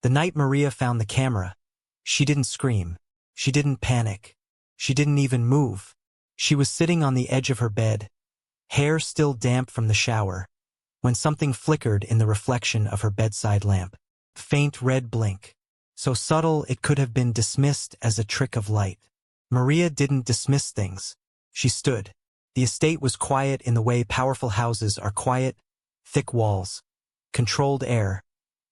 The night Maria found the camera, she didn't scream. She didn't panic. She didn't even move. She was sitting on the edge of her bed, hair still damp from the shower, when something flickered in the reflection of her bedside lamp. Faint red blink. So subtle it could have been dismissed as a trick of light. Maria didn't dismiss things. She stood. The estate was quiet in the way powerful houses are quiet, thick walls, controlled air,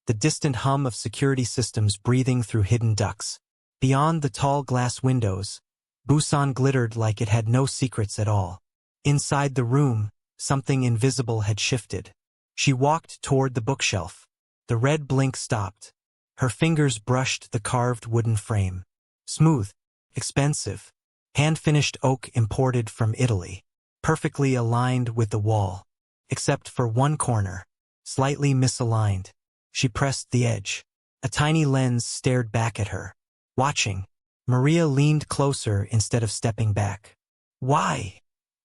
the distant hum of security systems breathing through hidden ducts. Beyond the tall glass windows, Busan glittered like it had no secrets at all. Inside the room, something invisible had shifted. She walked toward the bookshelf. The red blink stopped. Her fingers brushed the carved wooden frame. Smooth, expensive, hand-finished oak imported from Italy, perfectly aligned with the wall, except for one corner, slightly misaligned. She pressed the edge. A tiny lens stared back at her. Watching, Maria leaned closer instead of stepping back. "Why?"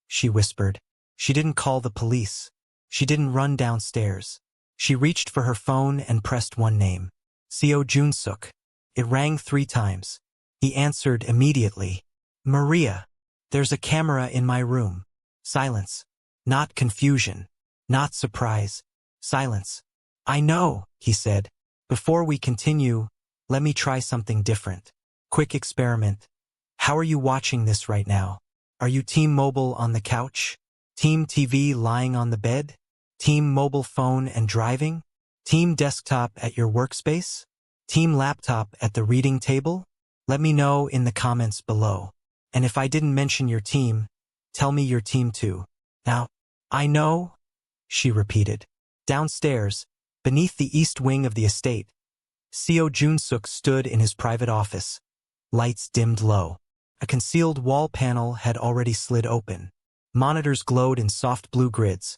she whispered. She didn't call the police. She didn't run downstairs. She reached for her phone and pressed one name. Seo Jun-suk. It rang 3 times. He answered immediately. "Maria, there's a camera in my room." Silence. Not confusion. Not surprise. Silence. "I know," he said. "Before we continue, let me try something different. Quick experiment. How are you watching this right now? Are you Team Mobile on the couch? Team TV lying on the bed? Team mobile phone and driving? Team desktop at your workspace? Team laptop at the reading table? Let me know in the comments below. And if I didn't mention your team, tell me your team too." "Now, I know," she repeated. Downstairs, beneath the east wing of the estate, Seo Jun-suk stood in his private office. Lights dimmed low. A concealed wall panel had already slid open. Monitors glowed in soft blue grids.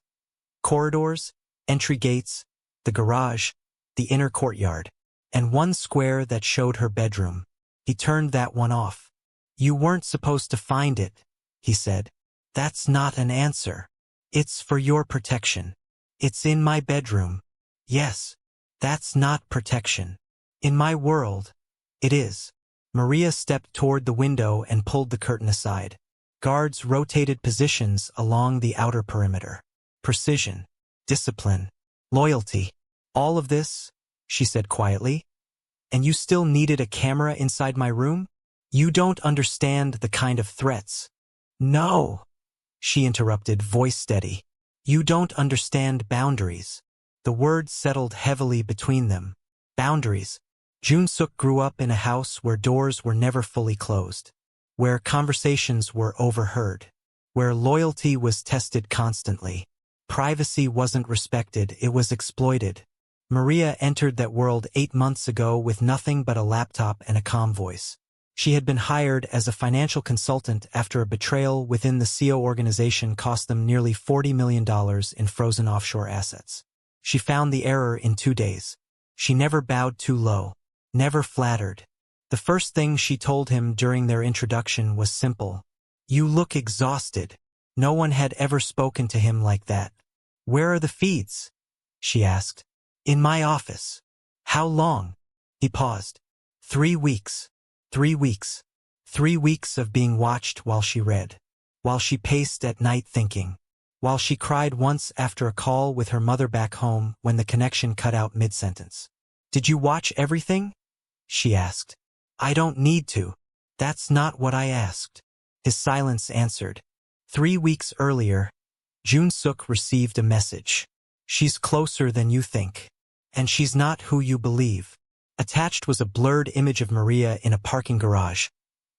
Corridors, entry gates, the garage, the inner courtyard, and one square that showed her bedroom. He turned that one off. "You weren't supposed to find it," he said. "That's not an answer. It's for your protection. It's in my bedroom." "Yes, that's not protection. In my world, it is." Maria stepped toward the window and pulled the curtain aside. Guards rotated positions along the outer perimeter. Precision, discipline, loyalty. "All of this," she said quietly, "and you still needed a camera inside my room? You don't understand the kind of threats." "No," she interrupted, voice steady. "You don't understand boundaries." The words settled heavily between them. Boundaries. Jun-suk grew up in a house where doors were never fully closed, where conversations were overheard, where loyalty was tested constantly. Privacy wasn't respected, it was exploited. Maria entered that world 8 months ago with nothing but a laptop and a calm voice. She had been hired as a financial consultant after a betrayal within the Seo organization cost them nearly $40 million in frozen offshore assets. She found the error in 2 days. She never bowed too low, never flattered. The first thing she told him during their introduction was simple. "You look exhausted." No one had ever spoken to him like that. "Where are the feeds?" she asked. "In my office." "How long?" He paused. 3 weeks. 3 weeks. 3 weeks of being watched while she read, while she paced at night thinking, while she cried once after a call with her mother back home when the connection cut out mid-sentence. "Did you watch everything?" she asked. "I don't need to. That's not what I asked." His silence answered. 3 weeks earlier, Jun-suk received a message. "She's closer than you think. And she's not who you believe." Attached was a blurred image of Maria in a parking garage,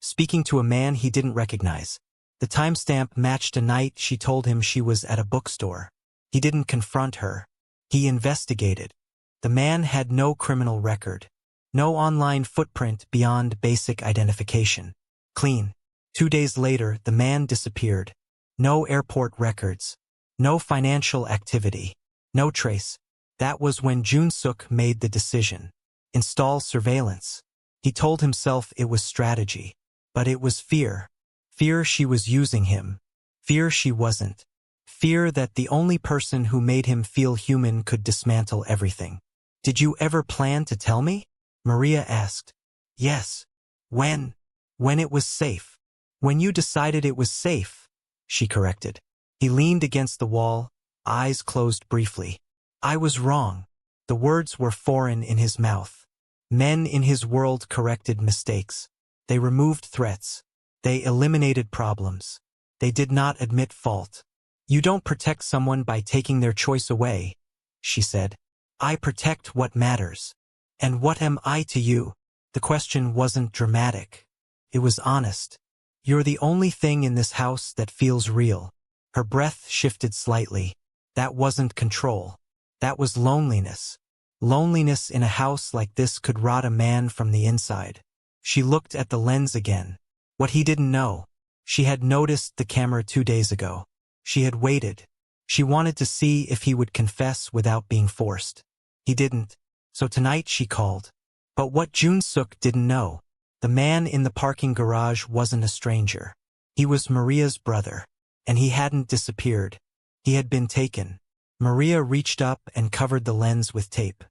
speaking to a man he didn't recognize. The timestamp matched a night she told him she was at a bookstore. He didn't confront her. He investigated. The man had no criminal record, no online footprint beyond basic identification. Clean. 2 days later, the man disappeared. No airport records. No financial activity. No trace. That was when Jun-suk made the decision. Install surveillance. He told himself it was strategy. But it was fear. Fear she was using him. Fear she wasn't. Fear that the only person who made him feel human could dismantle everything. "Did you ever plan to tell me?" Maria asked. Yes. When? When it was safe. When you decided it was safe, she corrected. He leaned against the wall, eyes closed briefly. I was wrong. The words were foreign in his mouth. Men in his world corrected mistakes. They removed threats. They eliminated problems. They did not admit fault. You don't protect someone by taking their choice away, she said. I protect what matters. And what am I to you? The question wasn't dramatic. It was honest. You're the only thing in this house that feels real. Her breath shifted slightly. That wasn't control. That was loneliness. Loneliness in a house like this could rot a man from the inside. She looked at the lens again. What he didn't know. She had noticed the camera 2 days ago. She had waited. She wanted to see if he would confess without being forced. He didn't. So tonight she called. But what Jun-suk didn't know. The man in the parking garage wasn't a stranger. He was Maria's brother. And he hadn't disappeared. He had been taken. Maria reached up and covered the lens with tape.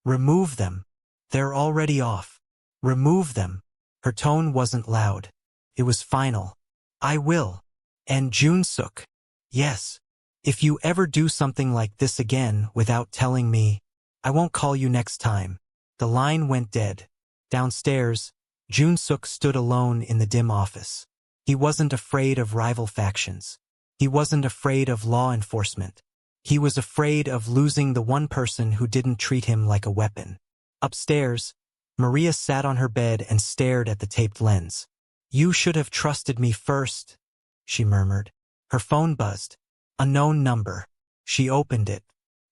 Remove them. They're already off. Remove them. Her tone wasn't loud. It was final. I will. And Jun-suk. Yes. If you ever do something like this again without telling me, I won't call you next time. The line went dead. Downstairs, Jun-suk stood alone in the dim office. He wasn't afraid of rival factions. He wasn't afraid of law enforcement. He was afraid of losing the one person who didn't treat him like a weapon. Upstairs, Maria sat on her bed and stared at the taped lens. You should have trusted me first, she murmured. Her phone buzzed. Unknown number. She opened it.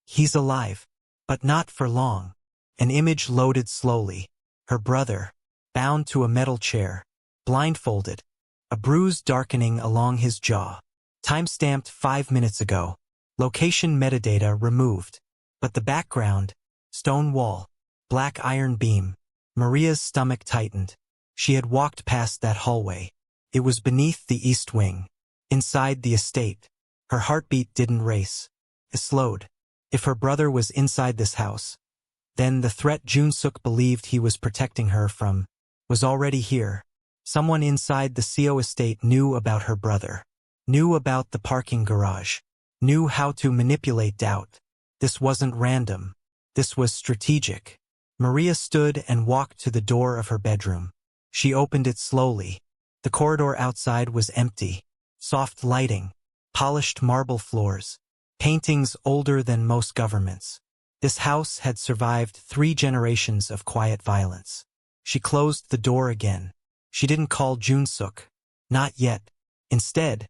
He's alive. But not for long. An image loaded slowly. Her brother, bound to a metal chair, blindfolded, a bruise darkening along his jaw. Timestamped 5 minutes ago. Location metadata removed. But the background, stone wall, black iron beam. Maria's stomach tightened. She had walked past that hallway. It was beneath the east wing. Inside the estate. Her heartbeat didn't race. It slowed. If her brother was inside this house, then the threat Jun-suk believed he was protecting her from was already here. Someone inside the CO estate knew about her brother. Knew about the parking garage. Knew how to manipulate doubt. This wasn't random. This was strategic. Maria stood and walked to the door of her bedroom. She opened it slowly. The corridor outside was empty. Soft lighting. Polished marble floors. Paintings older than most governments. This house had survived 3 generations of quiet violence. She closed the door again. She didn't call Jun-suk. Not yet. Instead,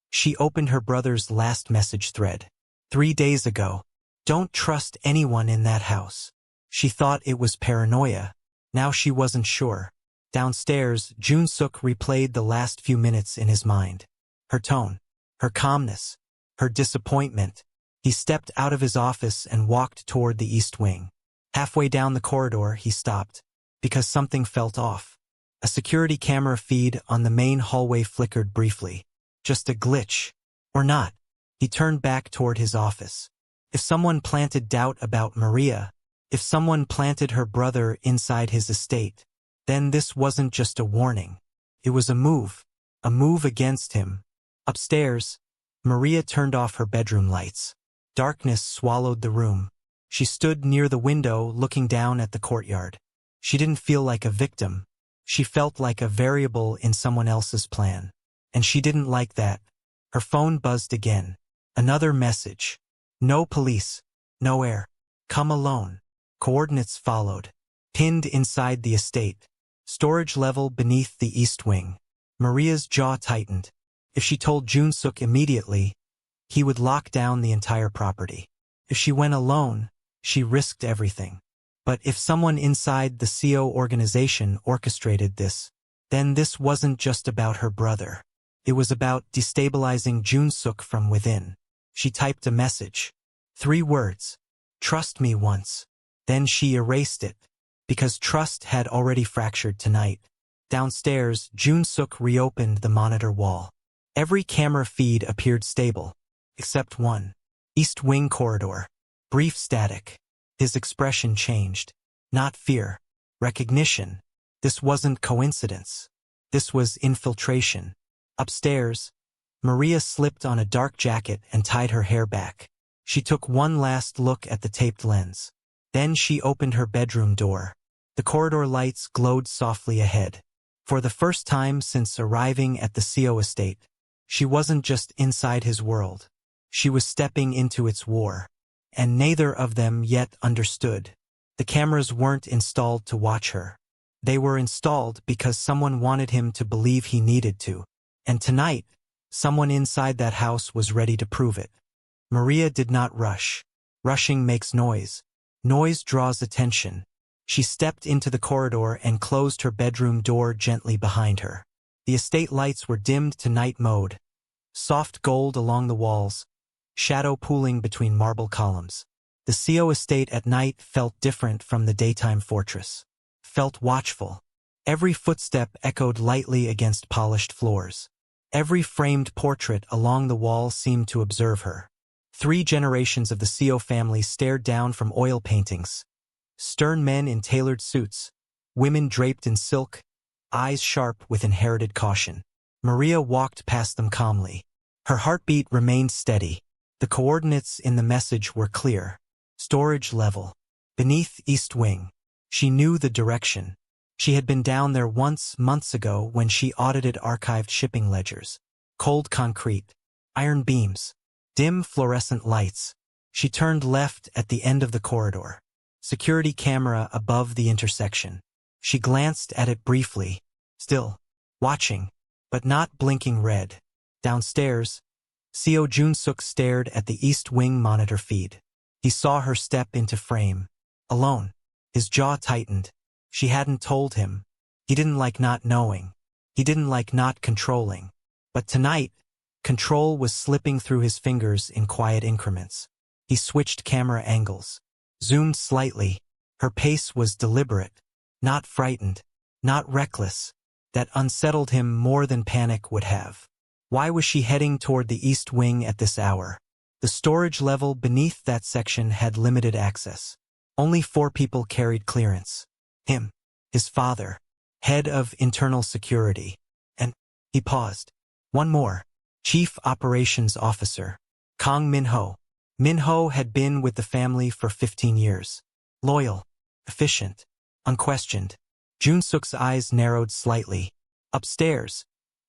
she opened her brother's last message thread. 3 days ago. Don't trust anyone in that house. She thought it was paranoia. Now she wasn't sure. Downstairs, Jun-suk replayed the last few minutes in his mind. Her tone. Her calmness. Her disappointment. He stepped out of his office and walked toward the east wing. Halfway down the corridor, he stopped. Because something felt off. A security camera feed on the main hallway flickered briefly. Just a glitch. Or not. He turned back toward his office. If someone planted doubt about Maria, if someone planted her brother inside his estate, then this wasn't just a warning. It was a move against him. Upstairs, Maria turned off her bedroom lights. Darkness swallowed the room. She stood near the window looking down at the courtyard. She didn't feel like a victim. She felt like a variable in someone else's plan. And she didn't like that. Her phone buzzed again. Another message. No police. No air. Come alone. Coordinates followed. Pinned inside the estate. Storage level beneath the east wing. Maria's jaw tightened. If she told Jun-suk immediately, he would lock down the entire property. If she went alone, she risked everything. But if someone inside the CO organization orchestrated this, then this wasn't just about her brother. It was about destabilizing Jun-suk from within. She typed a message. 3 words. Trust me once. Then she erased it. Because trust had already fractured tonight. Downstairs, Jun-suk reopened the monitor wall. Every camera feed appeared stable. Except one. East wing corridor. Brief static. His expression changed. Not fear. recognition. This wasn't coincidence. This was infiltration. Upstairs, Maria slipped on a dark jacket and tied her hair back. She took one last look at the taped lens. Then she opened her bedroom door. The corridor lights glowed softly ahead. For the first time since arriving at the CO estate, she wasn't just inside his world. She was stepping into its war. And neither of them yet understood. The cameras weren't installed to watch her. They were installed because someone wanted him to believe he needed to. And tonight, someone inside that house was ready to prove it. Maria did not rush. Rushing makes noise. Noise draws attention. She stepped into the corridor and closed her bedroom door gently behind her. The estate lights were dimmed to night mode. Soft gold along the walls, shadow pooling between marble columns. The CO estate at night felt different from the daytime fortress. Felt watchful. Every footstep echoed lightly against polished floors. Every framed portrait along the wall seemed to observe her. 3 generations of the CO family stared down from oil paintings. Stern men in tailored suits, women draped in silk, eyes sharp with inherited caution. Maria walked past them calmly. Her heartbeat remained steady. The coordinates in the message were clear. Storage level. Beneath East Wing. She knew the direction. She had been down there once months ago when she audited archived shipping ledgers. Cold concrete. Iron beams. Dim fluorescent lights. She turned left at the end of the corridor. Security camera above the intersection. She glanced at it briefly. Still. Watching. But not blinking red. Downstairs, CO Jun-suk stared at the East Wing monitor feed. He saw her step into frame. Alone. His jaw tightened. She hadn't told him. He didn't like not knowing. He didn't like not controlling. But tonight, control was slipping through his fingers in quiet increments. He switched camera angles. Zoomed slightly. Her pace was deliberate. Not frightened. Not reckless. That unsettled him more than panic would have. Why was she heading toward the East Wing at this hour? The storage level beneath that section had limited access. Only 4 people carried clearance. Him, his father, head of internal security, and, he paused. One more, Chief Operations Officer, Kang Min-ho. Min-ho had been with the family for 15 years. Loyal, efficient, unquestioned. Jun-suk's eyes narrowed slightly. Upstairs,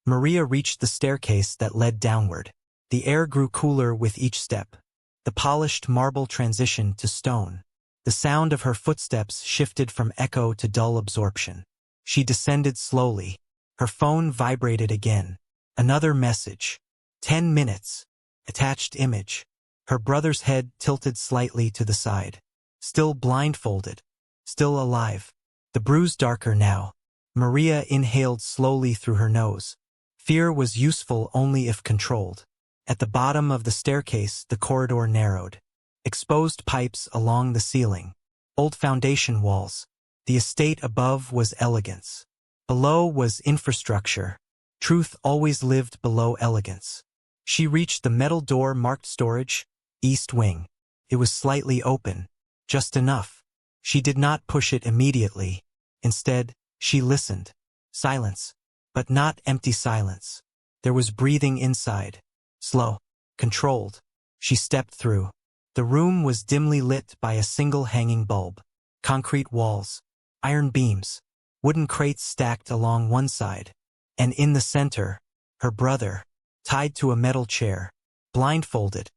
Maria reached the staircase that led downward. The air grew cooler with each step. The polished marble transitioned to stone. The sound of her footsteps shifted from echo to dull absorption. She descended slowly. Her phone vibrated again. Another message. 10 minutes. Attached image. Her brother's head tilted slightly to the side. Still blindfolded. Still alive. The bruise darker now. Maria inhaled slowly through her nose. Fear was useful only if controlled. At the bottom of the staircase, the corridor narrowed. Exposed pipes along the ceiling. Old foundation walls. The estate above was elegance. Below was infrastructure. Truth always lived below elegance. She reached the metal door marked storage, East Wing. It was slightly open. Just enough. She did not push it immediately. Instead, she listened. Silence. But not empty silence. There was breathing inside. Slow. Controlled. She stepped through. The room was dimly lit by a single hanging bulb. Concrete walls. Iron beams. Wooden crates stacked along one side. And in the center, her brother, tied to a metal chair, blindfolded.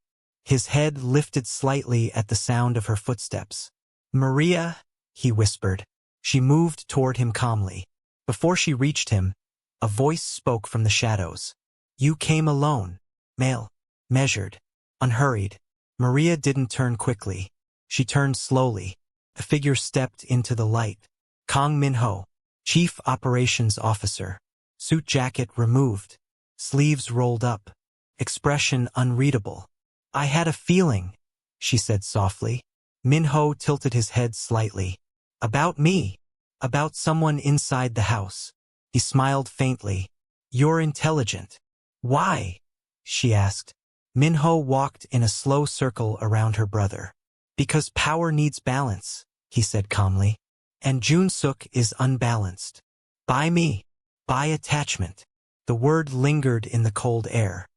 His head lifted slightly at the sound of her footsteps. "Maria," he whispered. She moved toward him calmly. Before she reached him, a voice spoke from the shadows. "You came alone." Male. Measured. Unhurried. Maria didn't turn quickly. She turned slowly. A figure stepped into the light. Kang Min-ho, Chief Operations Officer. Suit jacket removed. Sleeves rolled up. Expression unreadable. "I had a feeling," she said softly. Min-ho tilted his head slightly. "About me. About someone inside the house." He smiled faintly. "You're intelligent." "Why?" she asked. Min-ho walked in a slow circle around her brother. "Because power needs balance," he said calmly. And Jun-suk is unbalanced. By me. By attachment. The word lingered in the cold air.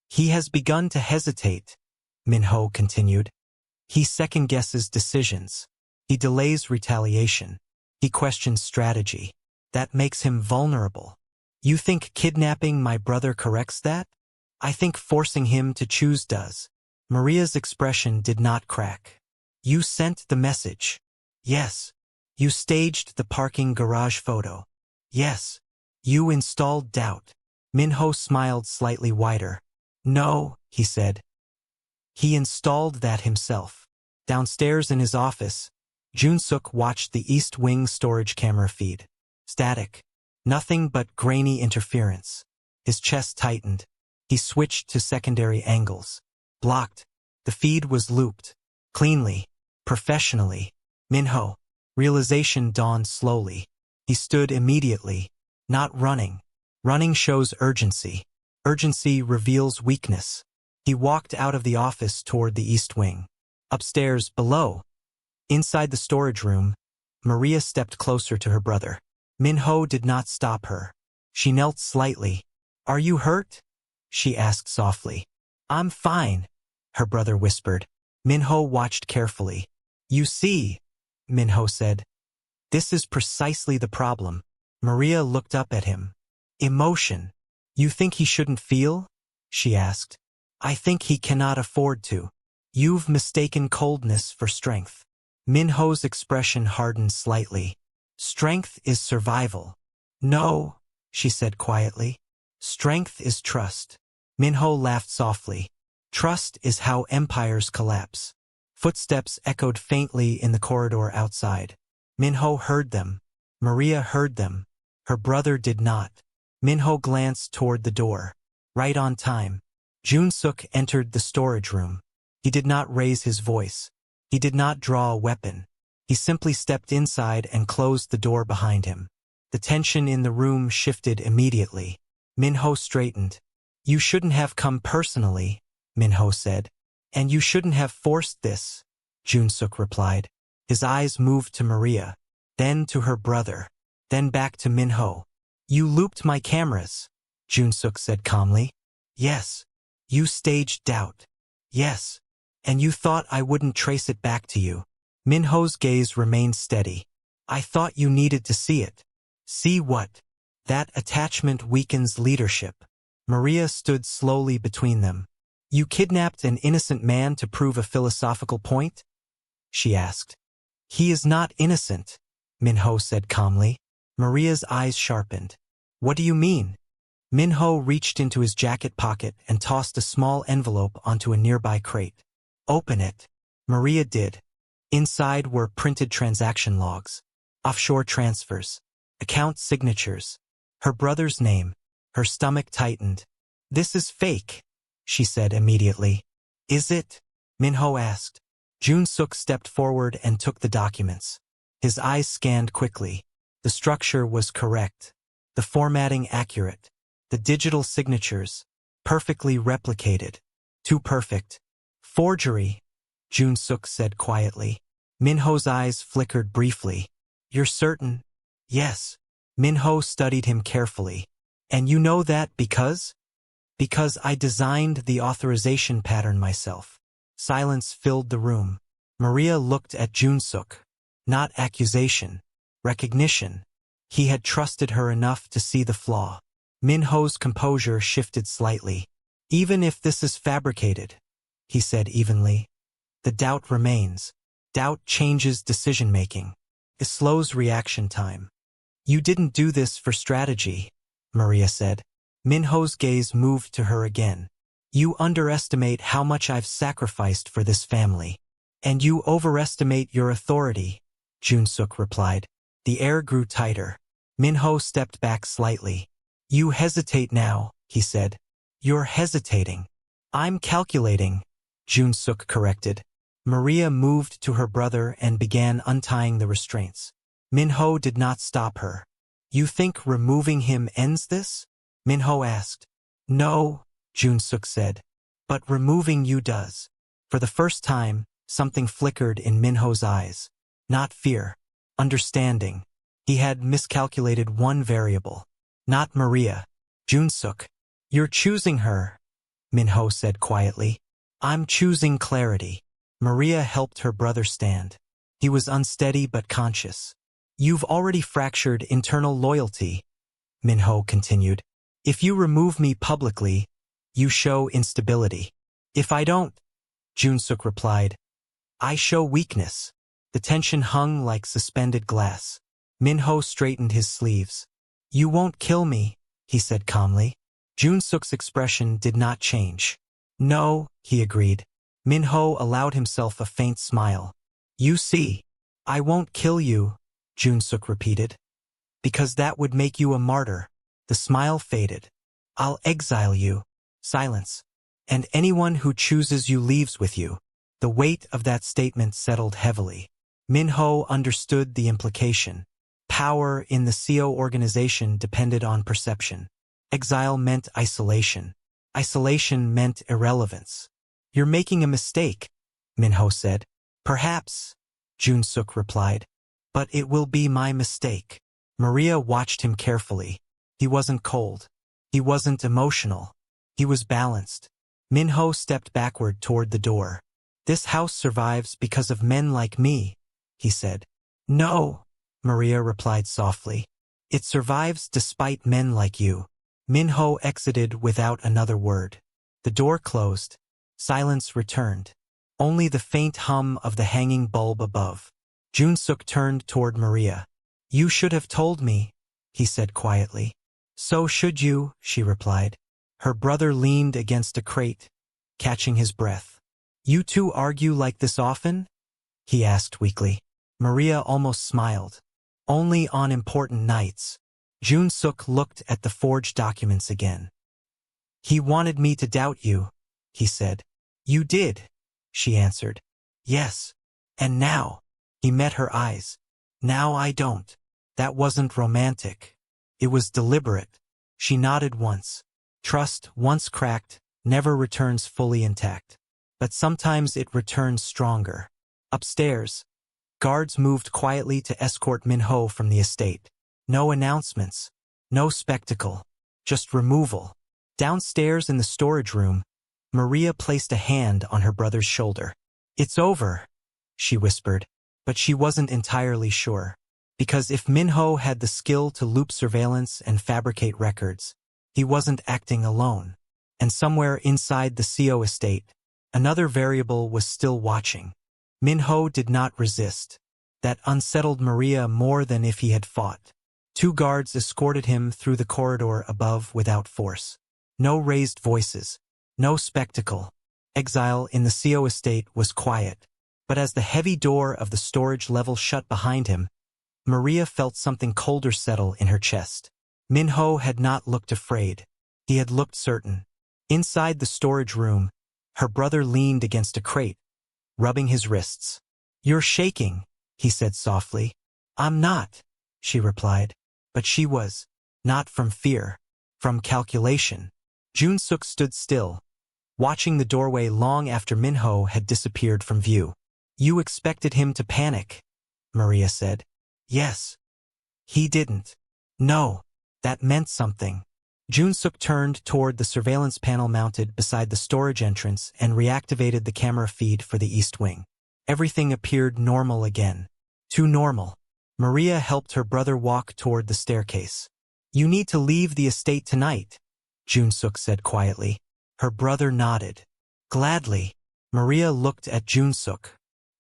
He has begun to hesitate, Min-ho continued. He second-guesses decisions. He delays retaliation. He questions strategy. That makes him vulnerable. You think kidnapping my brother corrects that? I think forcing him to choose does. Maria's expression did not crack. You sent the message. Yes. You staged the parking garage photo. Yes. You installed doubt. Min-ho smiled slightly wider. No, he said. He installed that himself. Downstairs in his office, Jun-suk watched the East Wing storage camera feed. Static. Nothing but grainy interference. His chest tightened. He switched to secondary angles. Blocked. The feed was looped. Cleanly. Professionally. Min-ho. Realization dawned slowly. He stood immediately. Not running. Running shows urgency. Urgency reveals weakness. He walked out of the office toward the East Wing. Upstairs, below. Inside the storage room, Maria stepped closer to her brother. Min-ho did not stop her. She knelt slightly. Are you hurt? She asked softly. I'm fine, her brother whispered. Min-ho watched carefully. You see, Min-ho said. This is precisely the problem. Maria looked up at him. Emotion. You think he shouldn't feel? She asked. I think he cannot afford to. You've mistaken coldness for strength. Min-ho's expression hardened slightly. Strength is survival. No, she said quietly. Strength is trust. Min-ho laughed softly. Trust is how empires collapse. Footsteps echoed faintly in the corridor outside. Min-ho heard them. Maria heard them. Her brother did not. Min-ho glanced toward the door. Right on time. Jun-suk entered the storage room. He did not raise his voice. He did not draw a weapon. He simply stepped inside and closed the door behind him. The tension in the room shifted immediately. Min-ho straightened. You shouldn't have come personally, Min-ho said. And you shouldn't have forced this, Jun-suk replied. His eyes moved to Maria, then to her brother, then back to Min-ho. You looped my cameras, Jun-suk said calmly. Yes. You staged doubt. Yes. And you thought I wouldn't trace it back to you. Min-ho's gaze remained steady. I thought you needed to see it. See what? That attachment weakens leadership. Maria stood slowly between them. You kidnapped an innocent man to prove a philosophical point? She asked. He is not innocent, Min-ho said calmly. Maria's eyes sharpened. What do you mean? Min-ho reached into his jacket pocket and tossed a small envelope onto a nearby crate. Open it. Maria did. Inside were printed transaction logs, offshore transfers, account signatures, her brother's name. Her stomach tightened. This is fake, she said immediately. Is it? Min-ho asked. Jun-suk stepped forward and took the documents. His eyes scanned quickly. The structure was correct. The formatting accurate. The digital signatures, perfectly replicated. Too perfect. Forgery, Jun-suk said quietly. Min-ho's eyes flickered briefly. You're certain? Yes. Min-ho studied him carefully. And you know that because? Because I designed the authorization pattern myself. Silence filled the room. Maria looked at Jun-suk. Not accusation. Recognition. He had trusted her enough to see the flaw. Min-ho's composure shifted slightly. Even if this is fabricated, he said evenly, the doubt remains. Doubt changes decision-making. It slows reaction time. You didn't do this for strategy, Maria said. Min-ho's gaze moved to her again. You underestimate how much I've sacrificed for this family. And you overestimate your authority, Jun-suk replied. The air grew tighter. Min-ho stepped back slightly. You hesitate now, he said. You're hesitating. I'm calculating, Jun-suk corrected. Maria moved to her brother and began untying the restraints. Min-ho did not stop her. You think removing him ends this? Min-ho asked. No, Jun-suk said. But removing you does. For the first time, something flickered in Min-ho's eyes. Not fear. understanding. He had miscalculated one variable. Not Maria. Junsuk. You're choosing her, Minho said quietly. I'm choosing clarity. Maria helped her brother stand. He was unsteady but conscious. You've already fractured internal loyalty, Minho continued. If you remove me publicly, you show instability. If I don't, Junsuk replied, I show weakness. The tension hung like suspended glass. Minho straightened his sleeves. You won't kill me, he said calmly. Junsuk's expression did not change. No, he agreed. Minho allowed himself a faint smile. You see, I won't kill you, Junsuk repeated. Because that would make you a martyr. The smile faded. I'll exile you. Silence. And anyone who chooses you leaves with you. The weight of that statement settled heavily. Minho understood the implication. Power in the CO organization depended on perception. Exile meant isolation. Isolation meant irrelevance. You're making a mistake, Minho said. Perhaps, Junsuk replied. But it will be my mistake. Maria watched him carefully. He wasn't cold. He wasn't emotional. He was balanced. Minho stepped backward toward the door. This house survives because of men like me, he said. No, Maria replied softly. It survives despite men like you. Minho exited without another word. The door closed. Silence returned. Only the faint hum of the hanging bulb above. Junsuk turned toward Maria. You should have told me, he said quietly. So should you, she replied. Her brother leaned against a crate, catching his breath. You two argue like this often? He asked weakly. Maria almost smiled. Only on important nights. Junsuk looked at the forged documents again. He wanted me to doubt you, he said. You did, she answered. Yes. And now, he met her eyes. Now I don't. That wasn't romantic. It was deliberate. She nodded once. Trust, once cracked, never returns fully intact. But sometimes it returns stronger. Upstairs, guards moved quietly to escort Minho from the estate. No announcements. No spectacle. Just removal. Downstairs in the storage room, Maria placed a hand on her brother's shoulder. It's over, she whispered, but she wasn't entirely sure. Because if Minho had the skill to loop surveillance and fabricate records, he wasn't acting alone. And somewhere inside the CO estate, another variable was still watching. Minho did not resist. That unsettled Maria more than if he had fought. 2 guards escorted him through the corridor above without force. No raised voices. No spectacle. Exile in the CO estate was quiet. But as the heavy door of the storage level shut behind him, Maria felt something colder settle in her chest. Minho had not looked afraid. He had looked certain. Inside the storage room, her brother leaned against a crate, rubbing his wrists. You're shaking, he said softly. I'm not, she replied. But she was. Not from fear. From calculation. Junsuk stood still, watching the doorway long after Minho had disappeared from view. You expected him to panic, Maria said. Yes. He didn't. No. That meant something. Junsuk turned toward the surveillance panel mounted beside the storage entrance and reactivated the camera feed for the east wing. Everything appeared normal again. Too normal. Maria helped her brother walk toward the staircase. You need to leave the estate tonight, Junsuk said quietly. Her brother nodded. Gladly. Maria looked at Junsuk.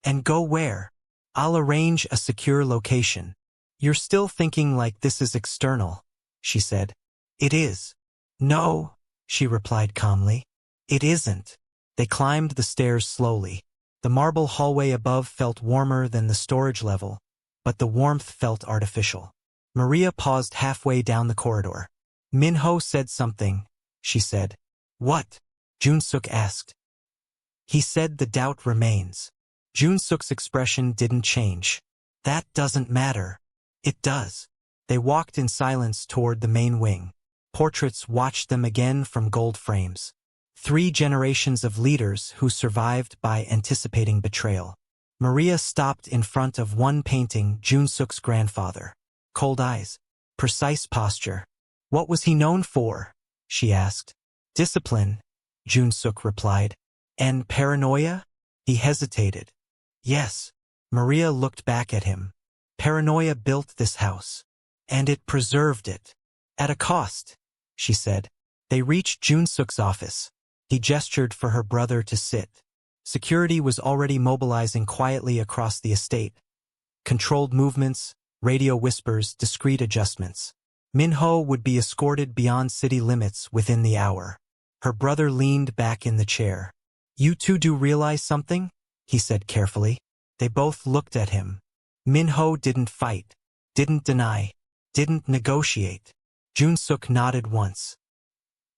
And go where? I'll arrange a secure location. You're still thinking like this is external, she said. It is. No, she replied calmly. It isn't. They climbed the stairs slowly. The marble hallway above felt warmer than the storage level, but the warmth felt artificial. Maria paused halfway down the corridor. Minho said something, she said. What? Junsuk asked. He said the doubt remains. Junsuk's expression didn't change. That doesn't matter. It does. They walked in silence toward the main wing. Portraits watched them again from gold frames. 3 generations of leaders who survived by anticipating betrayal. Maria stopped in front of one painting, Jun-suk's grandfather. Cold eyes. Precise posture. What was he known for? She asked. Discipline, Jun-suk replied. And paranoia? He hesitated. Yes. Maria looked back at him. Paranoia built this house. And it preserved it. At a cost, she said. They reached Jun-suk's office. He gestured for her brother to sit. Security was already mobilizing quietly across the estate. Controlled movements, radio whispers, discreet adjustments. Min-ho would be escorted beyond city limits within the hour. Her brother leaned back in the chair. You two do realize something? He said carefully. They both looked at him. Min-ho didn't fight, didn't deny, didn't negotiate. Jun-suk nodded once.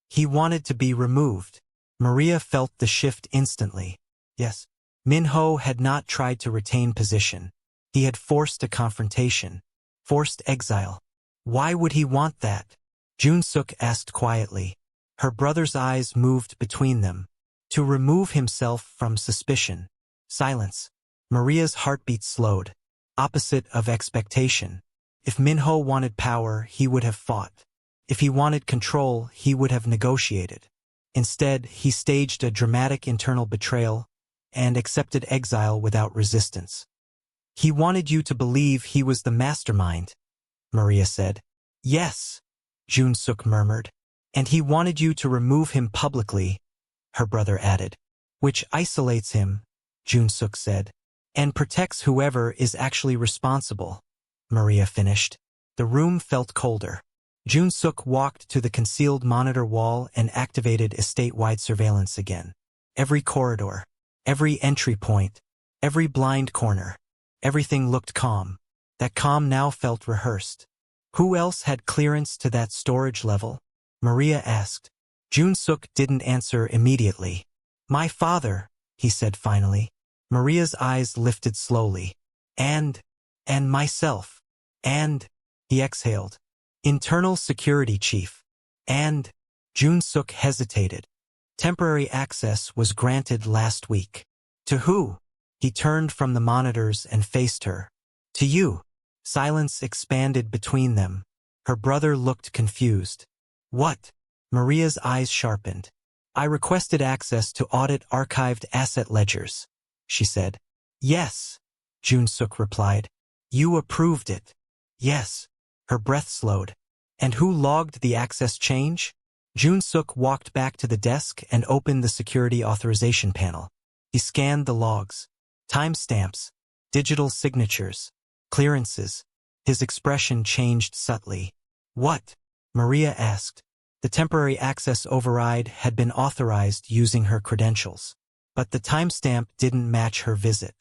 He wanted to be removed. Maria felt the shift instantly. Yes. Min-ho had not tried to retain position. He had forced a confrontation, forced exile. Why would he want that? Jun-suk asked quietly. Her brother's eyes moved between them. To remove himself from suspicion. Silence. Maria's heartbeat slowed. Opposite of expectation. If Min-ho wanted power, he would have fought. If he wanted control, he would have negotiated. Instead, he staged a dramatic internal betrayal and accepted exile without resistance. He wanted you to believe he was the mastermind, Maria said. Yes, Jun-suk murmured. And he wanted you to remove him publicly, her brother added. Which isolates him, Jun-suk said. And protects whoever is actually responsible, Maria finished. The room felt colder. Jun-suk walked to the concealed monitor wall and activated estate-wide surveillance again. Every corridor, every entry point, every blind corner. Everything looked calm. That calm now felt rehearsed. Who else had clearance to that storage level? Maria asked. Jun-suk didn't answer immediately. My father, he said finally. Maria's eyes lifted slowly. And myself. And, he exhaled. Internal security chief. And, Jun-suk hesitated. Temporary access was granted last week. To who? He turned from the monitors and faced her. To you. Silence expanded between them. Her brother looked confused. What? Maria's eyes sharpened. I requested access to audit archived asset ledgers, she said. Yes, Jun-suk replied. You approved it. Yes. Her breath slowed. And who logged the access change? Jun-suk walked back to the desk and opened the security authorization panel. He scanned the logs. Timestamps, digital signatures, clearances. His expression changed subtly. What? Maria asked. The temporary access override had been authorized using her credentials. But the timestamp didn't match her visit.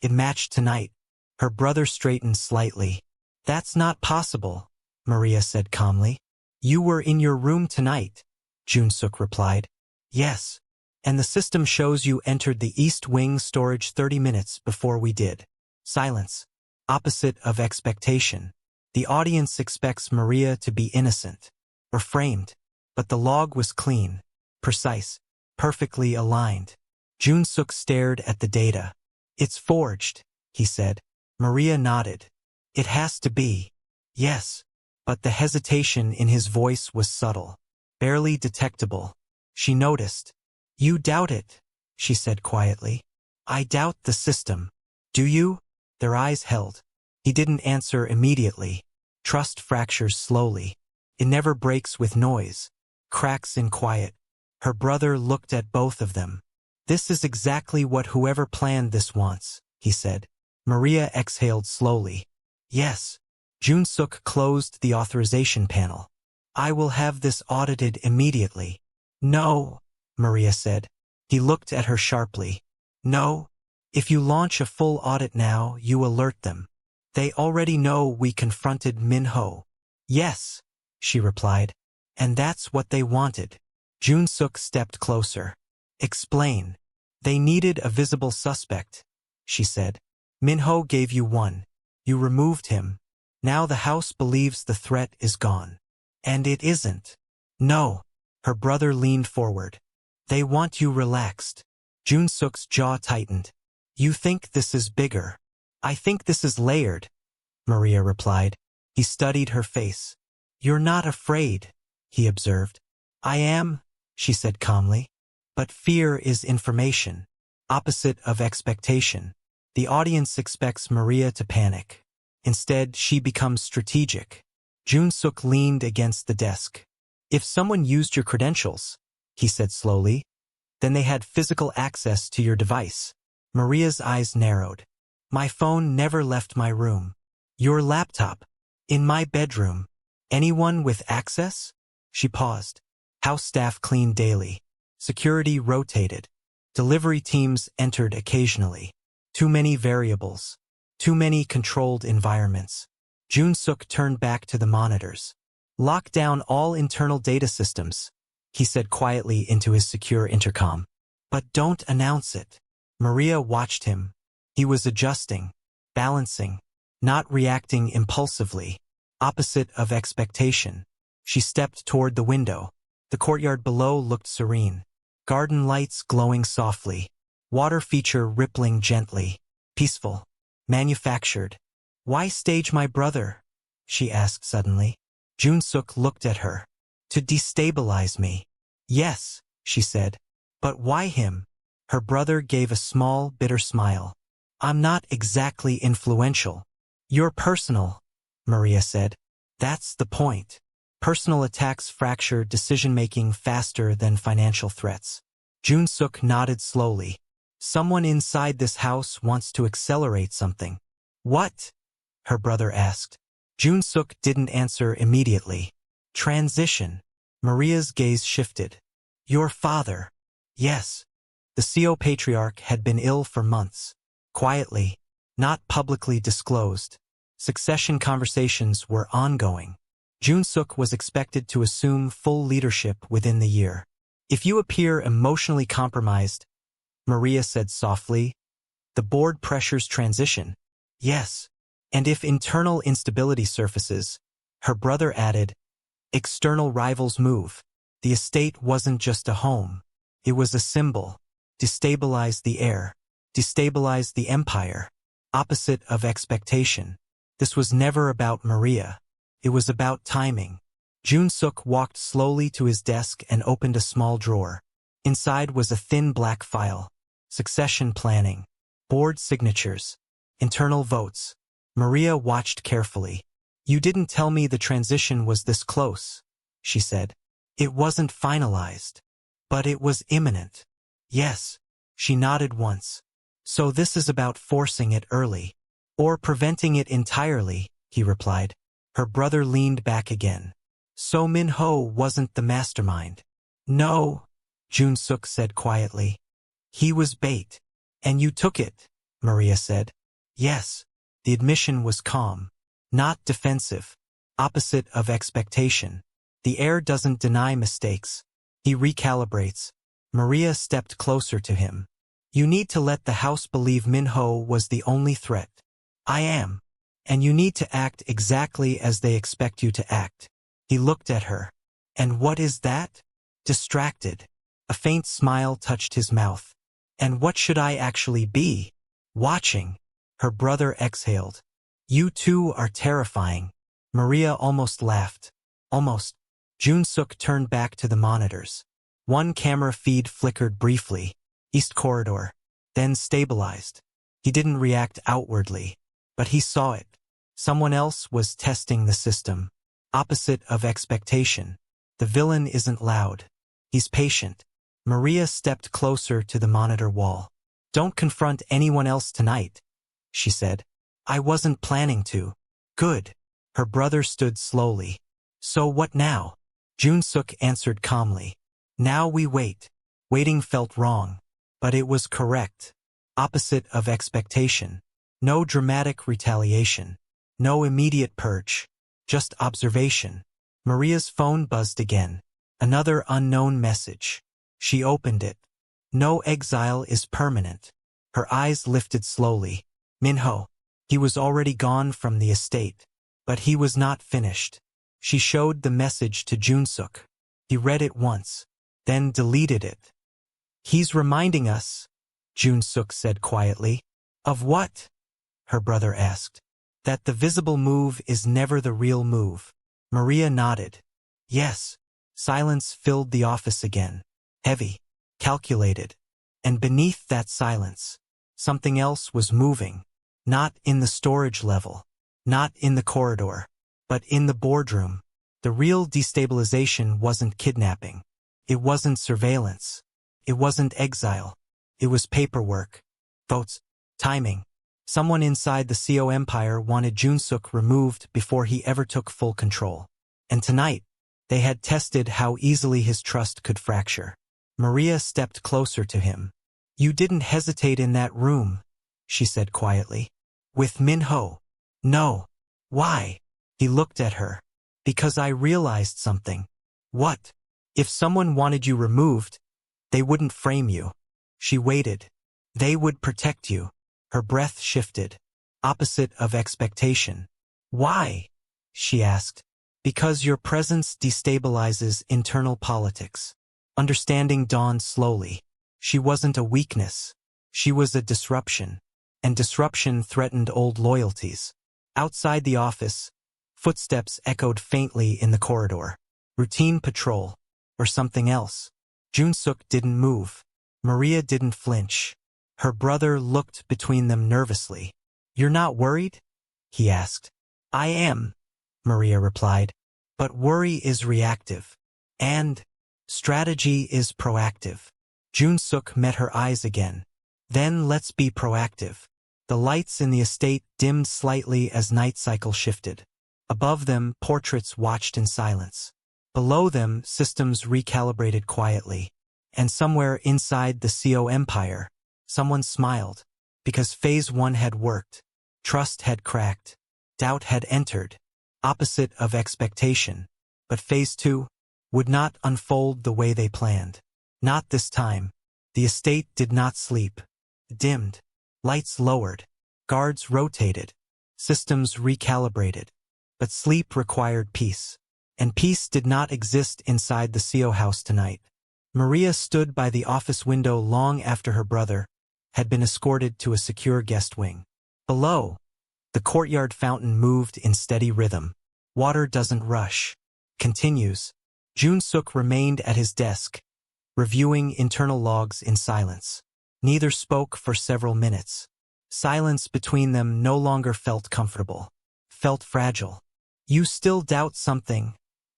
It matched tonight. Her brother straightened slightly. That's not possible, Maria said calmly. You were in your room tonight, Jun-suk replied. Yes. And the system shows you entered the East Wing storage 30 minutes before we did. Silence. Opposite of expectation. The audience expects Maria to be innocent. Or framed. But the log was clean. Precise. Perfectly aligned. Jun-suk stared at the data. It's forged, he said. Maria nodded. It has to be. Yes. But the hesitation in his voice was subtle. Barely detectable. She noticed. You doubt it, she said quietly. I doubt the system. Do you? Their eyes held. He didn't answer immediately. Trust fractures slowly. It never breaks with noise. Cracks in quiet. Her brother looked at both of them. This is exactly what whoever planned this wants, he said. Maria exhaled slowly. Yes. Jun-suk closed the authorization panel. I will have this audited immediately. No, Maria said. He looked at her sharply. No. If you launch a full audit now, you alert them. They already know we confronted Min-ho. Yes, she replied. And that's what they wanted. Jun-suk stepped closer. Explain. They needed a visible suspect, she said. Min-ho gave you one. You removed him. Now the house believes the threat is gone. And it isn't. No. Her brother leaned forward. They want you relaxed. Jun-suk's jaw tightened. You think this is bigger. I think this is layered, Maria replied. He studied her face. You're not afraid, he observed. I am, she said calmly. But fear is information, opposite of expectation. The audience expects Maria to panic. Instead, she becomes strategic. Jun-suk leaned against the desk. If someone used your credentials, he said slowly, then they had physical access to your device. Maria's eyes narrowed. My phone never left my room. Your laptop? In my bedroom. Anyone with access? She paused. House staff cleaned daily. Security rotated. Delivery teams entered occasionally. Too many variables. Too many controlled environments. Jun-suk turned back to the monitors. Lock down all internal data systems, he said quietly into his secure intercom. But don't announce it. Maria watched him. He was adjusting, balancing, not reacting impulsively, opposite of expectation. She stepped toward the window. The courtyard below looked serene. Garden lights glowing softly. Water feature rippling gently. Peaceful. Manufactured. Why stage my brother? She asked suddenly. Jun-suk looked at her. To destabilize me. Yes, she said. But why him? Her brother gave a small, bitter smile. I'm not exactly influential. You're personal, Maria said. That's the point. Personal attacks fracture decision-making faster than financial threats. Jun-suk nodded slowly. Someone inside this house wants to accelerate something. What? Her brother asked. Jun-suk didn't answer immediately. Transition. Maria's gaze shifted. Your father. Yes. The CO patriarch had been ill for months. Quietly, not publicly disclosed. Succession conversations were ongoing. Jun-suk was expected to assume full leadership within the year. If you appear emotionally compromised, Maria said softly, the board pressures transition. Yes. And if internal instability surfaces, her brother added, external rivals move. The estate wasn't just a home. It was a symbol. Destabilize the heir. Destabilize the empire. Opposite of expectation. This was never about Maria. It was about timing. Jun-suk walked slowly to his desk and opened a small drawer. Inside was a thin black file. Succession planning. Board signatures. Internal votes. Maria watched carefully. You didn't tell me the transition was this close, she said. It wasn't finalized. But it was imminent. Yes. She nodded once. So this is about forcing it early. Or preventing it entirely, he replied. Her brother leaned back again. So Min-ho wasn't the mastermind. No, Jun-suk said quietly. He was bait. And you took it, Maria said. Yes. The admission was calm. Not defensive. Opposite of expectation. The heir doesn't deny mistakes. He recalibrates. Maria stepped closer to him. You need to let the house believe Min-ho was the only threat. I am. And you need to act exactly as they expect you to act. He looked at her. And what is that? Distracted. A faint smile touched his mouth. And what should I actually be? Watching. Her brother exhaled. You two are terrifying. Maria almost laughed. Almost. Jun-suk turned back to the monitors. One camera feed flickered briefly. East corridor. Then stabilized. He didn't react outwardly. But he saw it. Someone else was testing the system. Opposite of expectation. The villain isn't loud. He's patient. Maria stepped closer to the monitor wall. Don't confront anyone else tonight, she said. I wasn't planning to. Good. Her brother stood slowly. So what now? Jun-suk answered calmly. Now we wait. Waiting felt wrong. But it was correct. Opposite of expectation. No dramatic retaliation. No immediate purge. Just observation. Maria's phone buzzed again. Another unknown message. She opened it. No exile is permanent. Her eyes lifted slowly. Min-ho. He was already gone from the estate. But he was not finished. She showed the message to Jun-suk. He read it once. Then deleted it. He's reminding us. Jun-suk said quietly. Of what? Her brother asked. That the visible move is never the real move. Maria nodded. Yes. Silence filled the office again. Heavy. Calculated. And beneath that silence, something else was moving. Not in the storage level. Not in the corridor. But in the boardroom. The real destabilization wasn't kidnapping. It wasn't surveillance. It wasn't exile. It was paperwork. Votes. Timing. Someone inside the CO empire wanted Jun-suk removed before he ever took full control. And tonight, they had tested how easily his trust could fracture. Maria stepped closer to him. You didn't hesitate in that room, she said quietly. With Min-ho. No. Why? He looked at her. Because I realized something. What? If someone wanted you removed, they wouldn't frame you. She waited. They would protect you. Her breath shifted. Opposite of expectation. Why? She asked. Because your presence destabilizes internal politics. Understanding dawned slowly. She wasn't a weakness. She was a disruption. And disruption threatened old loyalties. Outside the office, footsteps echoed faintly in the corridor. Routine patrol. Or something else. Jun-suk didn't move. Maria didn't flinch. Her brother looked between them nervously. You're not worried? He asked. I am, Maria replied. But worry is reactive. And strategy is proactive. Jun-suk met her eyes again. Then let's be proactive. The lights in the estate dimmed slightly as night cycle shifted. Above them, portraits watched in silence. Below them, systems recalibrated quietly. And somewhere inside the CO empire, someone smiled. Because Phase 1 had worked. Trust had cracked. Doubt had entered. Opposite of expectation. But Phase 2 would not unfold the way they planned. Not this time. The estate did not sleep. Dimmed. Lights lowered. Guards rotated. Systems recalibrated. But sleep required peace. And peace did not exist inside the CO house tonight. Maria stood by the office window long after her brother had been escorted to a secure guest wing. Below, the courtyard fountain moved in steady rhythm. Water doesn't rush. Continues. Jun-suk remained at his desk, reviewing internal logs in silence. Neither spoke for several minutes. Silence between them no longer felt comfortable. Felt fragile. You still doubt something,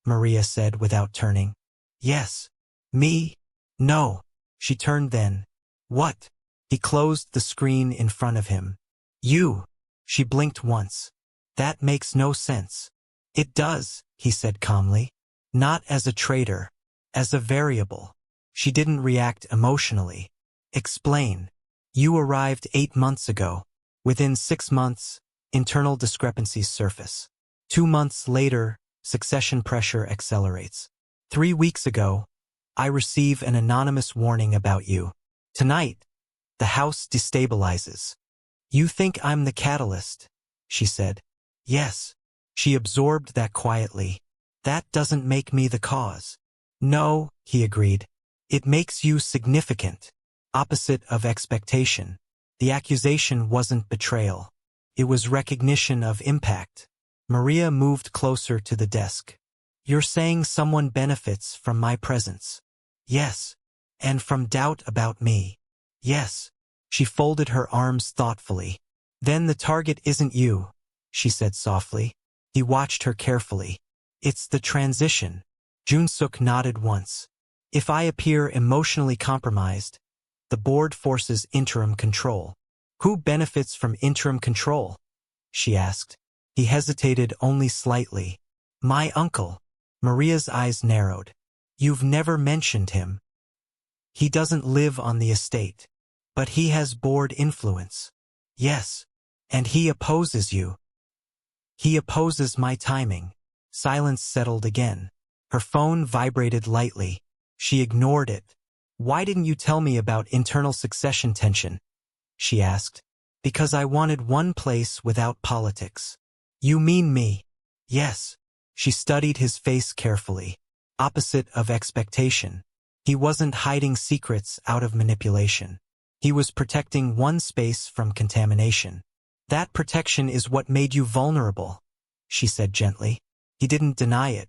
Maria said without turning. Yes. Me? No. She turned then. What? He closed the screen in front of him. You. She blinked once. That makes no sense. It does, he said calmly. Not as a traitor. As a variable. She didn't react emotionally. Explain. You arrived 8 months ago. Within 6 months, internal discrepancies surface. 2 months later, succession pressure accelerates. 3 weeks ago, I receive an anonymous warning about you. Tonight, the house destabilizes. You think I'm the catalyst, she said. Yes. She absorbed that quietly. That doesn't make me the cause. No, he agreed. It makes you significant. Opposite of expectation. The accusation wasn't betrayal. It was recognition of impact. Maria moved closer to the desk. You're saying someone benefits from my presence? Yes. And from doubt about me? Yes. She folded her arms thoughtfully. Then the target isn't you, she said softly. He watched her carefully. It's the transition. Jun-suk nodded once. If I appear emotionally compromised, the board forces interim control. Who benefits from interim control? She asked. He hesitated only slightly. My uncle. Maria's eyes narrowed. You've never mentioned him. He doesn't live on the estate. But he has board influence. Yes. And he opposes you. He opposes my timing. Silence settled again. Her phone vibrated lightly. She ignored it. Why didn't you tell me about internal succession tension? She asked. Because I wanted one place without politics. You mean me? Yes. She studied his face carefully. Opposite of expectation. He wasn't hiding secrets out of manipulation. He was protecting one space from contamination. That protection is what made you vulnerable, she said gently. He didn't deny it.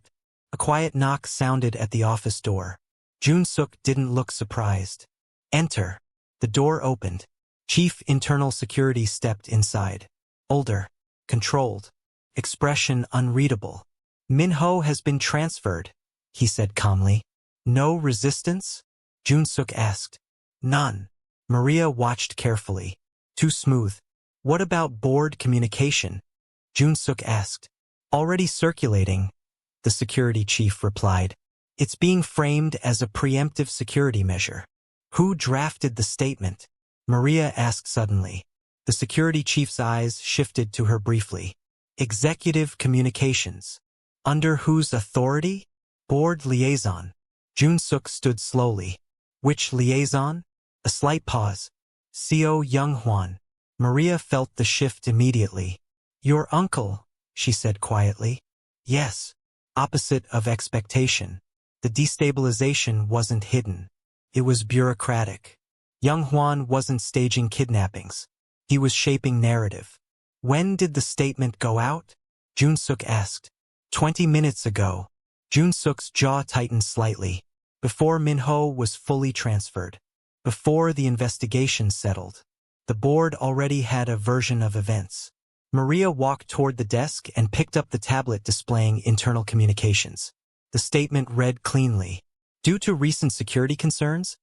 A quiet knock sounded at the office door. Jun-suk didn't look surprised. Enter. The door opened. Chief Internal Security stepped inside. Older, controlled, expression unreadable. Min-ho has been transferred, he said calmly. No resistance? Jun-suk asked. None. Maria watched carefully. Too smooth. What about board communication? Jun-suk asked. Already circulating, the security chief replied. It's being framed as a preemptive security measure. Who drafted the statement? Maria asked suddenly. The security chief's eyes shifted to her briefly. Executive Communications. Under whose authority? Board liaison. Jun-suk stood slowly. Which liaison? A slight pause. Seo Young-hwan. Maria felt the shift immediately. Your uncle, she said quietly. Yes. Opposite of expectation. The destabilization wasn't hidden. It was bureaucratic. Young-hwan wasn't staging kidnappings. He was shaping narrative. When did the statement go out? Jun-suk asked. 20 minutes ago. Jun-suk's jaw tightened slightly. Before Min-ho was fully transferred. Before the investigation settled. The board already had a version of events. Maria walked toward the desk and picked up the tablet displaying internal communications. The statement read cleanly. Due to recent security concerns,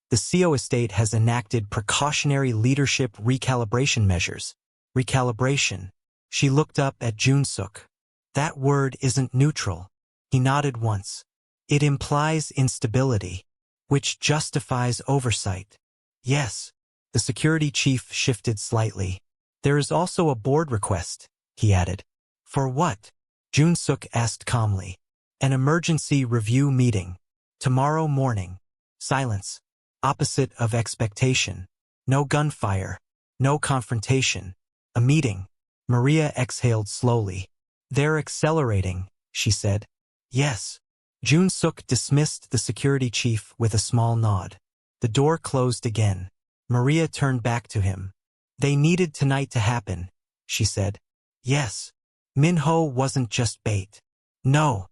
the Seo estate has enacted precautionary leadership recalibration measures. Recalibration. She looked up at Jun-suk. That word isn't neutral. He nodded once. It implies instability, which justifies oversight. Yes. The security chief shifted slightly. There is also a board request, he added. For what? Jun-suk asked calmly. An emergency review meeting. Tomorrow morning. Silence. Opposite of expectation. No gunfire. No confrontation. A meeting. Maria exhaled slowly. They're accelerating, she said. Yes. Jun-suk dismissed the security chief with a small nod. The door closed again. Maria turned back to him. They needed tonight to happen, she said. Yes. Min-ho wasn't just bait. No.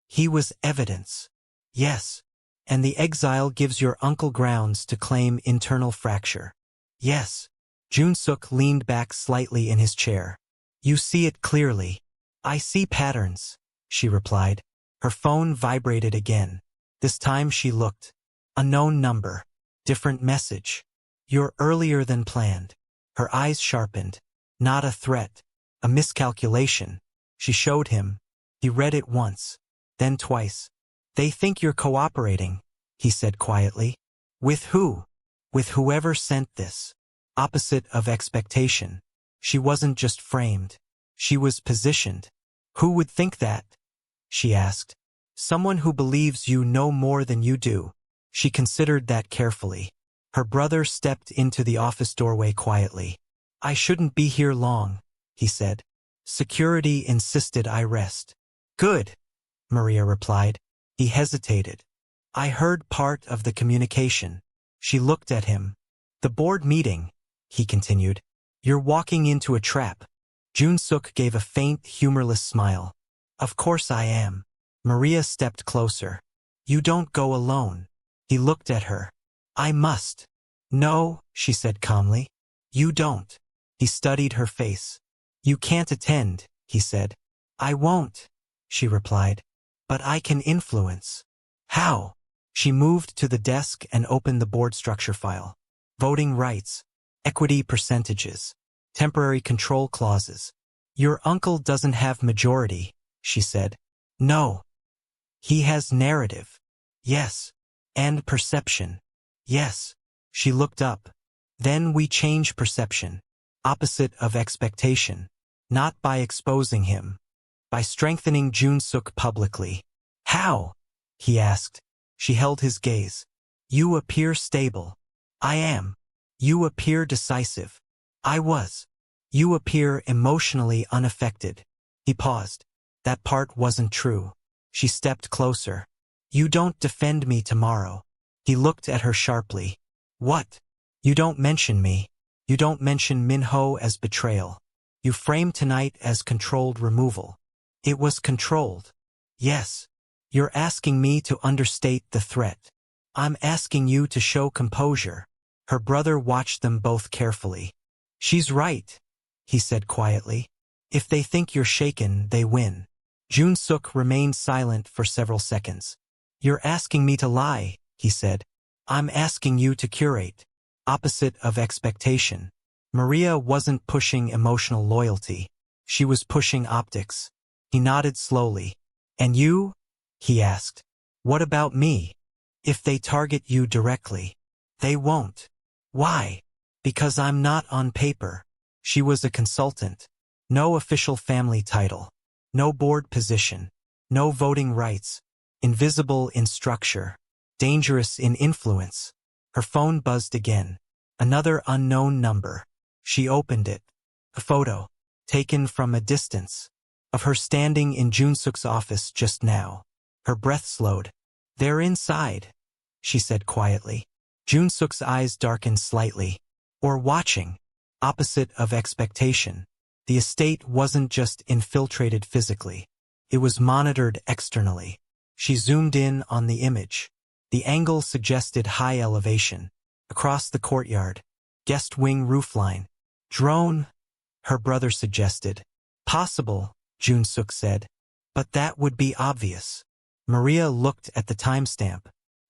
He was evidence. Yes. And the exile gives your uncle grounds to claim internal fracture. Yes. Jun-suk leaned back slightly in his chair. You see it clearly. I see patterns, she replied. Her phone vibrated again. This time she looked. Unknown number. Different message. You're earlier than planned. Her eyes sharpened. Not a threat. A miscalculation. She showed him. He read it once. Then twice. They think you're cooperating, he said quietly. With who? With whoever sent this. Opposite of expectation. She wasn't just framed. She was positioned. Who would think that? She asked. Someone who believes you know more than you do. She considered that carefully. Her brother stepped into the office doorway quietly. I shouldn't be here long, he said. Security insisted I rest. Good, Maria replied. He hesitated. I heard part of the communication. She looked at him. The board meeting, he continued. You're walking into a trap. Jun-suk gave a faint, humorless smile. Of course I am. Maria stepped closer. You don't go alone. He looked at her. I must. No, she said calmly. You don't. He studied her face. You can't attend, he said. I won't, she replied. But I can influence. How? She moved to the desk and opened the board structure file. Voting rights. Equity percentages. Temporary control clauses. Your uncle doesn't have majority, she said. No. He has narrative. Yes. And perception. Yes. She looked up. Then we change perception. Opposite of expectation. Not by exposing him. By strengthening Jun-suk publicly. How? He asked. She held his gaze. You appear stable. I am. You appear decisive. I was. You appear emotionally unaffected. He paused. That part wasn't true. She stepped closer. You don't defend me tomorrow. He looked at her sharply. What? You don't mention me. You don't mention Minho as betrayal. You frame tonight as controlled removal. It was controlled. Yes. You're asking me to understate the threat. I'm asking you to show composure. Her brother watched them both carefully. She's right, he said quietly. If they think you're shaken, they win. Jun-suk remained silent for several seconds. You're asking me to lie, he said. I'm asking you to curate. Opposite of expectation. Maria wasn't pushing emotional loyalty. She was pushing optics. He nodded slowly. And you? He asked. What about me? If they target you directly. They won't. Why? Because I'm not on paper. She was a consultant. No official family title. No board position. No voting rights. Invisible in structure. Dangerous in influence. Her phone buzzed again. Another unknown number. She opened it. A photo, taken from a distance, of her standing in Jun-suk's office just now. Her breath slowed. They're inside, she said quietly. Jun-suk's eyes darkened slightly. Or watching. Opposite of expectation. The estate wasn't just infiltrated physically. It was monitored externally. She zoomed in on the image. The angle suggested high elevation. Across the courtyard. Guest wing roofline. Drone, her brother suggested. Possible, Jun-suk said. But that would be obvious. Maria looked at the timestamp.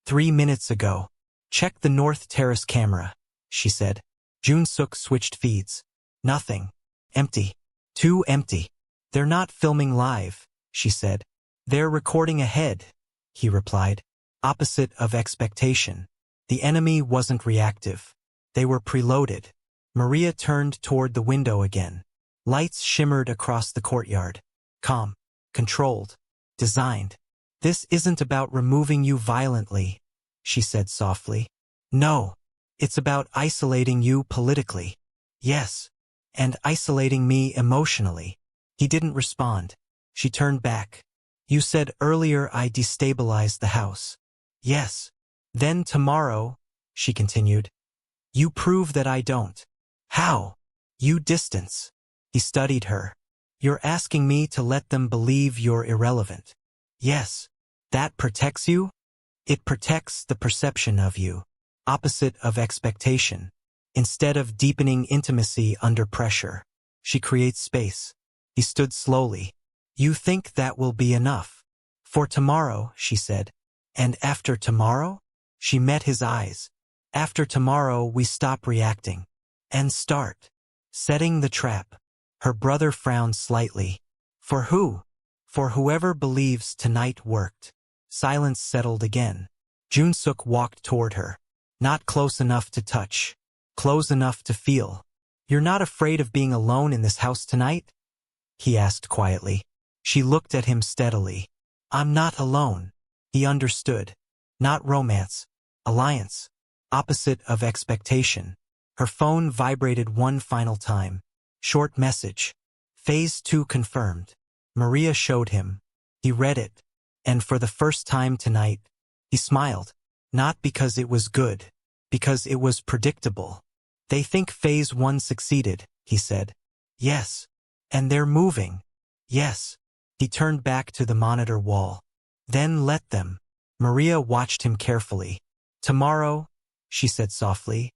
3 minutes ago. Check the North Terrace camera, she said. Jun-suk switched feeds. Nothing. Empty. Too empty. They're not filming live, she said. They're recording ahead, he replied. Opposite of expectation. The enemy wasn't reactive. They were preloaded. Maria turned toward the window again. Lights shimmered across the courtyard. Calm. Controlled. Designed. This isn't about removing you violently, she said softly. No. It's about isolating you politically. Yes. And isolating me emotionally. He didn't respond. She turned back. You said earlier I destabilized the house. Yes. Then tomorrow, she continued. You prove that I don't. How? You distance. He studied her. You're asking me to let them believe you're irrelevant. Yes. That protects you? It protects the perception of you. Opposite of expectation. Instead of deepening intimacy under pressure, she creates space. He stood slowly. You think that will be enough? For tomorrow, she said. And after tomorrow? She met his eyes. After tomorrow, we stop reacting. And start. Setting the trap. Her brother frowned slightly. For who? For whoever believes tonight worked. Silence settled again. Jun-suk walked toward her. Not close enough to touch. Close enough to feel. You're not afraid of being alone in this house tonight? He asked quietly. She looked at him steadily. I'm not alone. He understood. Not romance. Alliance. Opposite of expectation. Her phone vibrated one final time. Short message. Phase 2 confirmed. Maria showed him. He read it. And for the first time tonight, he smiled. Not because it was good. Because it was predictable. They think phase 1 succeeded, he said. Yes. And they're moving. Yes. He turned back to the monitor wall. Then let them. Maria watched him carefully. Tomorrow, she said softly,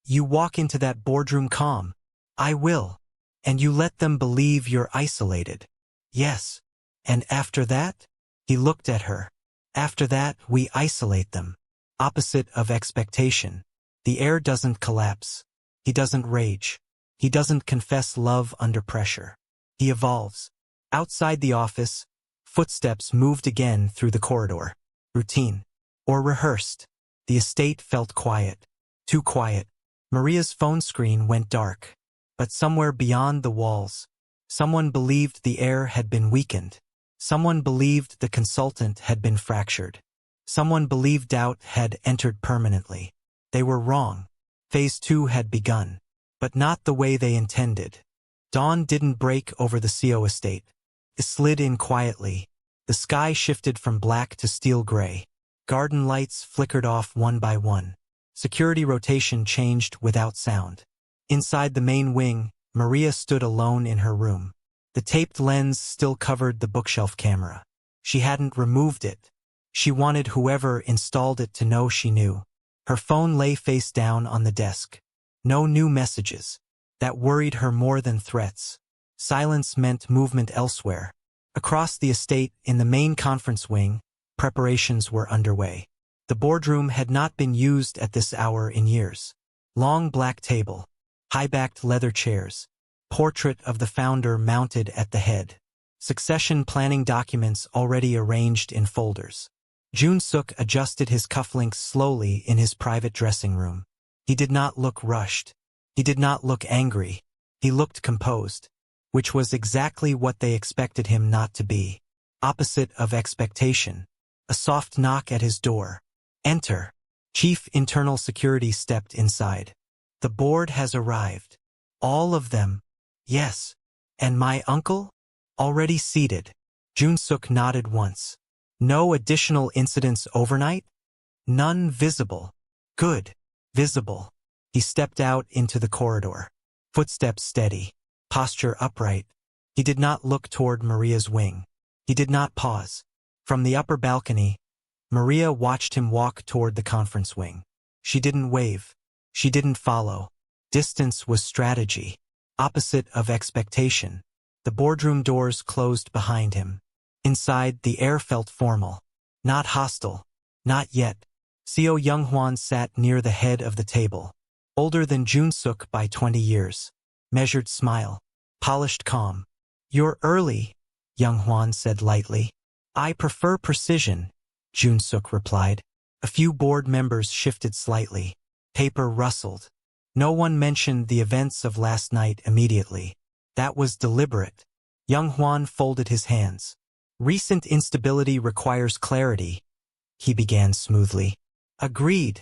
you walk into that boardroom calm. I will. And you let them believe you're isolated. Yes. And after that? He looked at her. After that, we isolate them. Opposite of expectation. The air doesn't collapse. He doesn't rage. He doesn't confess love under pressure. He evolves. Outside the office, footsteps moved again through the corridor. Routine. Or rehearsed. The estate felt quiet. Too quiet. Maria's phone screen went dark. But somewhere beyond the walls, someone believed the air had been weakened. Someone believed the consultant had been fractured. Someone believed doubt had entered permanently. They were wrong. Phase 2 had begun. But not the way they intended. Dawn didn't break over the CO estate. It slid in quietly. The sky shifted from black to steel gray. Garden lights flickered off one by one. Security rotation changed without sound. Inside the main wing, Maria stood alone in her room. The taped lens still covered the bookshelf camera. She hadn't removed it. She wanted whoever installed it to know she knew. Her phone lay face down on the desk. No new messages. That worried her more than threats. Silence meant movement elsewhere. Across the estate, in the main conference wing, preparations were underway. The boardroom had not been used at this hour in years. Long black table, high-backed leather chairs, portrait of the founder mounted at the head. Succession planning documents already arranged in folders. Jun-suk adjusted his cufflinks slowly in his private dressing room. He did not look rushed. He did not look angry. He looked composed, which was exactly what they expected him not to be. Opposite of expectation. A soft knock at his door. Enter. Chief Internal Security stepped inside. The board has arrived. All of them. Yes. And my uncle? Already seated. Jun-suk nodded once. No additional incidents overnight? None visible. Good. Visible. He stepped out into the corridor. Footsteps steady. Posture upright. He did not look toward Maria's wing. He did not pause. From the upper balcony, Maria watched him walk toward the conference wing. She didn't wave. She didn't follow. Distance was strategy. Opposite of expectation. The boardroom doors closed behind him. Inside, the air felt formal. Not hostile. Not yet. Seo Younghwan sat near the head of the table. Older than Jun-suk by 20 years. Measured smile. Polished calm. You're early, Younghwan said lightly. I prefer precision, Jun-suk replied. A few board members shifted slightly. Paper rustled. No one mentioned the events of last night immediately. That was deliberate. Younghwan folded his hands. Recent instability requires clarity, he began smoothly. Agreed,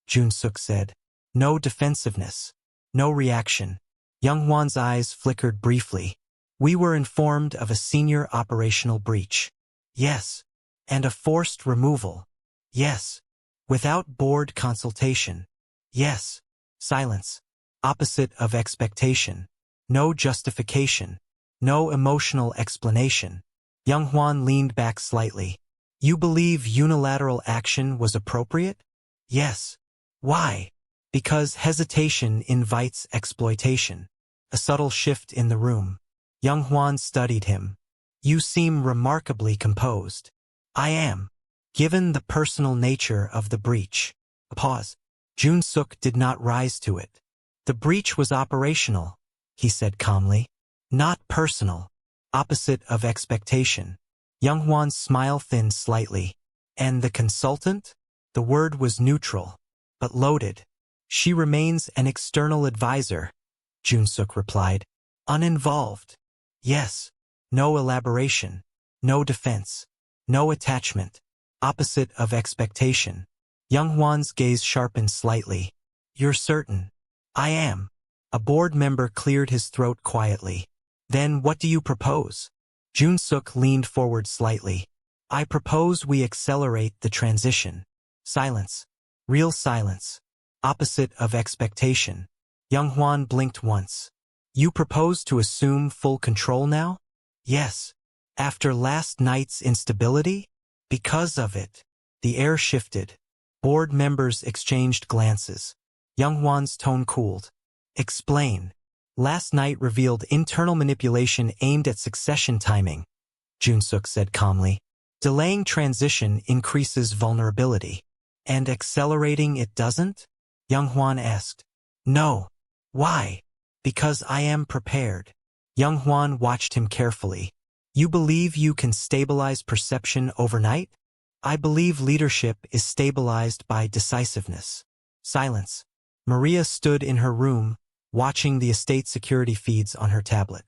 Jun-suk said. No defensiveness. No reaction. Younghwan's eyes flickered briefly. We were informed of a senior operational breach. Yes. And a forced removal. Yes. Without board consultation. Yes. Silence. Opposite of expectation. No justification. No emotional explanation. Younghwan leaned back slightly. You believe unilateral action was appropriate? Yes. Why? Because hesitation invites exploitation. A subtle shift in the room. Younghwan studied him. You seem remarkably composed. I am. Given the personal nature of the breach. A pause. Jun-suk did not rise to it. The breach was operational, he said calmly. Not personal. Opposite of expectation. Younghwan's smile thinned slightly. And the consultant? The word was neutral, but loaded. She remains an external advisor, Jun-suk replied. Uninvolved. Yes. No elaboration. No defense. No attachment. Opposite of expectation. Younghwan's gaze sharpened slightly. You're certain? I am. A board member cleared his throat quietly. Then what do you propose? Jun-suk leaned forward slightly. I propose we accelerate the transition. Silence. Real silence. Opposite of expectation. Younghwan blinked once. You propose to assume full control now? Yes. After last night's instability? Because of it. The air shifted. Board members exchanged glances. Younghwan's tone cooled. Explain. Last night revealed internal manipulation aimed at succession timing, Jun-suk said calmly. Delaying transition increases vulnerability. And accelerating it doesn't? Younghwan asked. No. Why? Because I am prepared. Younghwan watched him carefully. You believe you can stabilize perception overnight? I believe leadership is stabilized by decisiveness. Silence. Maria stood in her room, watching the estate security feeds on her tablet.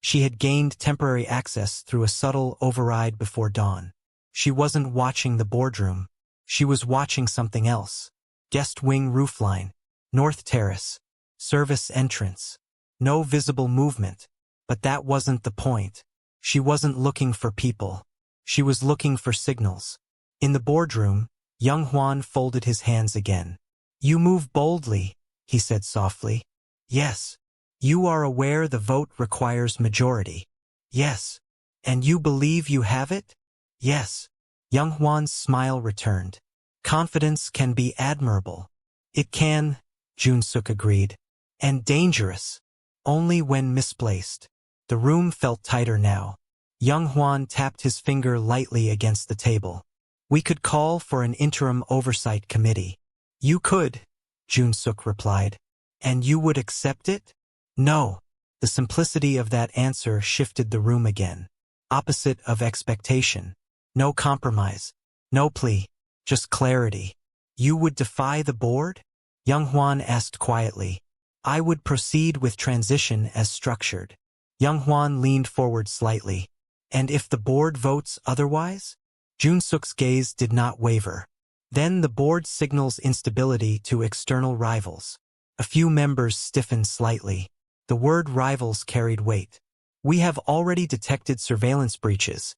She had gained temporary access through a subtle override before dawn. She wasn't watching the boardroom. She was watching something else. Guest wing roofline. North terrace. Service entrance. No visible movement. But that wasn't the point. She wasn't looking for people. She was looking for signals. In the boardroom, Younghwan folded his hands again. You move boldly, he said softly. Yes. You are aware the vote requires majority. Yes. And you believe you have it? Yes. Young Hwan's smile returned. Confidence can be admirable. It can, Jun-suk agreed. And dangerous. Only when misplaced. The room felt tighter now. Young Hwan tapped his finger lightly against the table. We could call for an interim oversight committee. You could, Jun-suk replied. And you would accept it? No. The simplicity of that answer shifted the room again. Opposite of expectation. No compromise. No plea. Just clarity. You would defy the board? Young Hwan asked quietly. I would proceed with transition as structured. Young Hwan leaned forward slightly. And if the board votes otherwise? Jun-suk's gaze did not waver. Then the board signals instability to external rivals. A few members stiffened slightly. The word rivals carried weight. We have already detected surveillance breaches,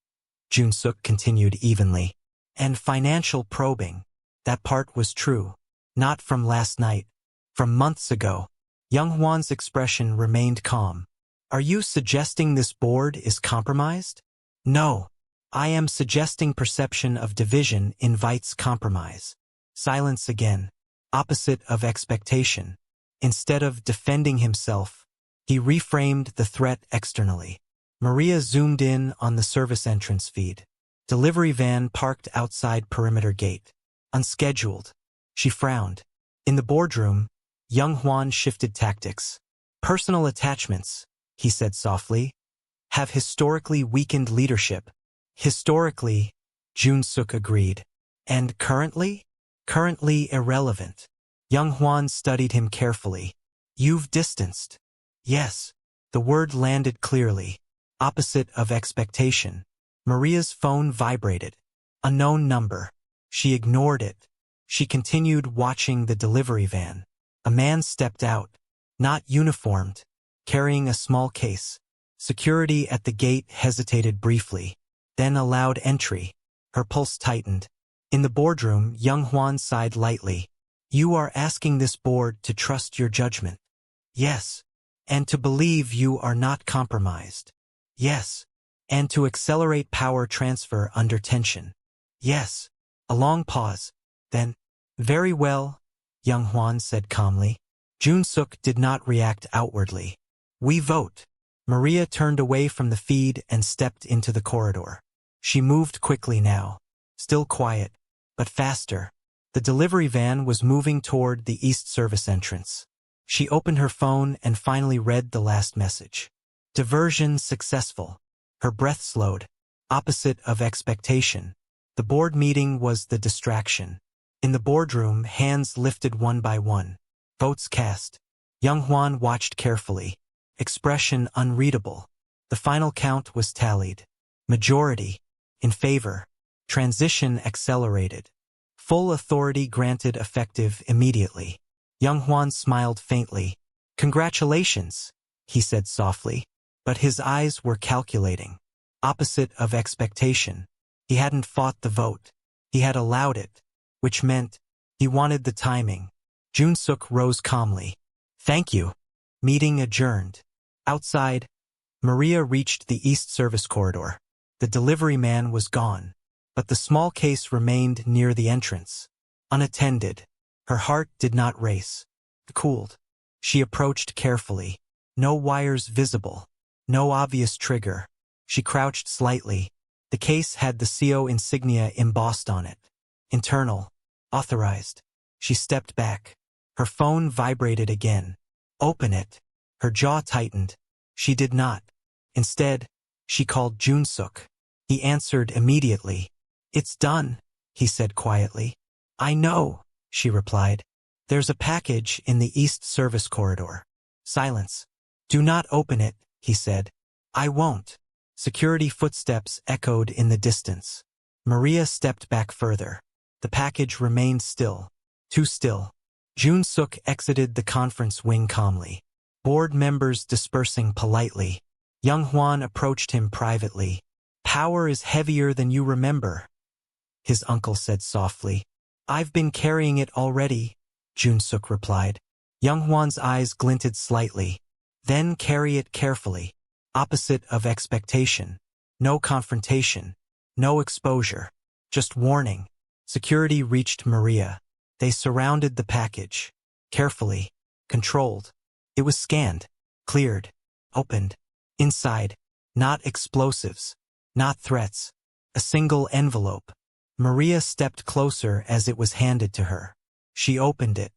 Jun-suk continued evenly. And financial probing. That part was true. Not from last night. From months ago. Young Hwan's expression remained calm. Are you suggesting this board is compromised? No. I am suggesting perception of division invites compromise. Silence again. Opposite of expectation. Instead of defending himself, he reframed the threat externally. Maria zoomed in on the service entrance feed. Delivery van parked outside perimeter gate. Unscheduled. She frowned. In the boardroom, Young Hwan shifted tactics. Personal attachments, he said softly, have historically weakened leadership. Historically, Jun-suk agreed. And currently? Currently irrelevant. Young Hwan studied him carefully. You've distanced. Yes. The word landed clearly. Opposite of expectation. Maria's phone vibrated. Unknown number. She ignored it. She continued watching the delivery van. A man stepped out. Not uniformed. Carrying a small case. Security at the gate hesitated briefly. Then allowed entry. Her pulse tightened. In the boardroom, Young Hwan sighed lightly. You are asking this board to trust your judgment. Yes. And to believe you are not compromised. Yes. And to accelerate power transfer under tension. Yes. A long pause. Then, very well, Young Hwan said calmly. Jun-suk did not react outwardly. We vote. Maria turned away from the feed and stepped into the corridor. She moved quickly now. Still quiet, but faster. The delivery van was moving toward the east service entrance. She opened her phone and finally read the last message. Diversion successful. Her breath slowed. Opposite of expectation. The board meeting was the distraction. In the boardroom, hands lifted one by one. Votes cast. Young Hwan watched carefully. Expression unreadable. The final count was tallied. Majority. In favor. Transition accelerated. Full authority granted effective immediately. Young Hwan smiled faintly. Congratulations, he said softly. But his eyes were calculating. Opposite of expectation. He hadn't fought the vote. He had allowed it. Which meant, he wanted the timing. Jun-suk rose calmly. Thank you. Meeting adjourned. Outside, Maria reached the east service corridor. The delivery man was gone. But the small case remained near the entrance. Unattended. Her heart did not race. It cooled. She approached carefully. No wires visible. No obvious trigger. She crouched slightly. The case had the CO insignia embossed on it. Internal. Authorized. She stepped back. Her phone vibrated again. Open it. Her jaw tightened. She did not. Instead, she called Jun-suk. He answered immediately. It's done, he said quietly. I know, she replied. There's a package in the east service corridor. Silence. Do not open it, he said. I won't. Security footsteps echoed in the distance. Maria stepped back further. The package remained still. Too still. Jun-suk exited the conference wing calmly. Board members dispersing politely. Young Hwan approached him privately. Power is heavier than you remember, his uncle said softly. I've been carrying it already. Jun-suk replied. Young Hwan's eyes glinted slightly. Then carry it carefully. Opposite of expectation. No confrontation. No exposure. Just warning. Security reached Maria. They surrounded the package. Carefully. Controlled. It was scanned. Cleared. Opened. Inside. Not explosives. Not threats. A single envelope. Maria stepped closer as it was handed to her. She opened it.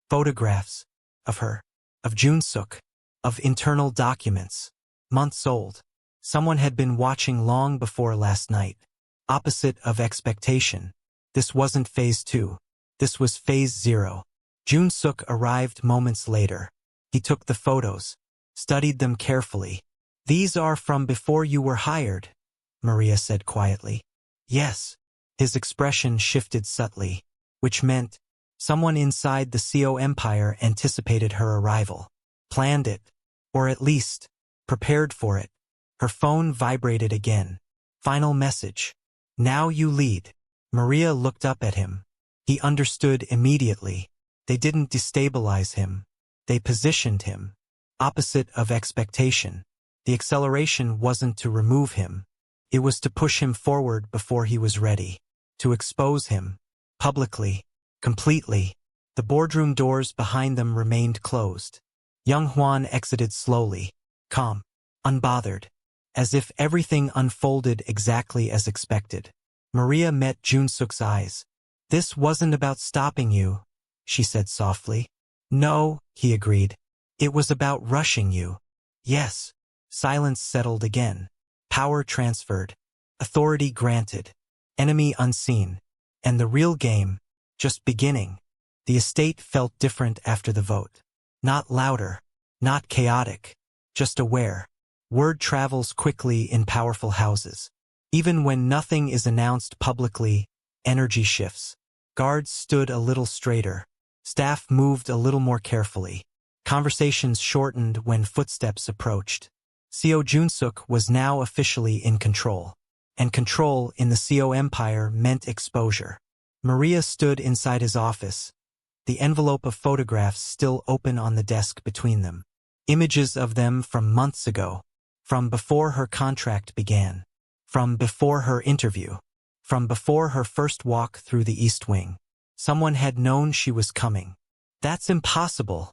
Photographs. Of her. Of Jun-suk. Of internal documents. Months old. Someone had been watching long before last night. Opposite of expectation. This wasn't phase 2. This was phase 0. Jun-suk arrived moments later. He took the photos. Studied them carefully. These are from before you were hired, Maria said quietly. Yes. His expression shifted subtly, which meant someone inside the CO empire anticipated her arrival. Planned it. Or at least, prepared for it. Her phone vibrated again. Final message. Now you lead. Maria looked up at him. He understood immediately. They didn't destabilize him. They positioned him. Opposite of expectation. The acceleration wasn't to remove him. It was to push him forward before he was ready. To expose him. Publicly. Completely. The boardroom doors behind them remained closed. Young Hwan exited slowly. Calm. Unbothered. As if everything unfolded exactly as expected. Maria met Jun-suk's eyes. This wasn't about stopping you, she said softly. No, he agreed. It was about rushing you. Yes. Silence settled again. Power transferred. Authority granted. Enemy unseen. And the real game, just beginning. The estate felt different after the vote. Not louder. Not chaotic. Just aware. Word travels quickly in powerful houses. Even when nothing is announced publicly, energy shifts. Guards stood a little straighter. Staff moved a little more carefully. Conversations shortened when footsteps approached. CO Jun-suk was now officially in control. And control in the CO empire meant exposure. Maria stood inside his office. The envelope of photographs still open on the desk between them. Images of them from months ago. From before her contract began. From before her interview. From before her first walk through the East Wing. Someone had known she was coming. That's impossible,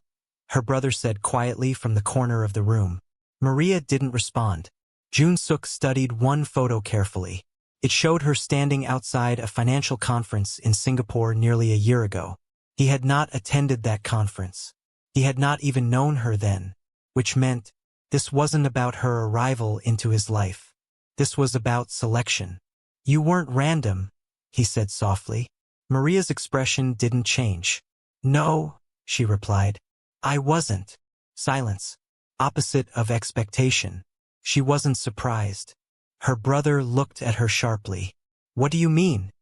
her brother said quietly from the corner of the room. Maria didn't respond. Jun-suk studied one photo carefully. It showed her standing outside a financial conference in Singapore nearly a year ago. He had not attended that conference. He had not even known her then, which meant this wasn't about her arrival into his life. This was about selection. You weren't random, he said softly. Maria's expression didn't change. No, she replied. I wasn't. Silence. Opposite of expectation. She wasn't surprised. Her brother looked at her sharply. What do you mean?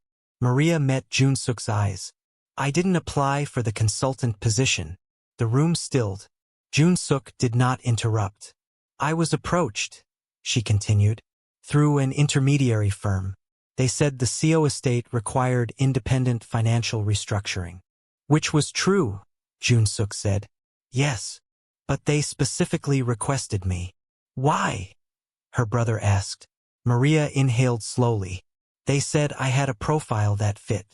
Maria met Jun-suk's eyes. I didn't apply for the consultant position. The room stilled. Jun-suk did not interrupt. I was approached, she continued, through an intermediary firm. They said the CO estate required independent financial restructuring. Which was true, Jun-suk said. Yes, but they specifically requested me. Why? Her brother asked. Maria inhaled slowly. They said I had a profile that fit.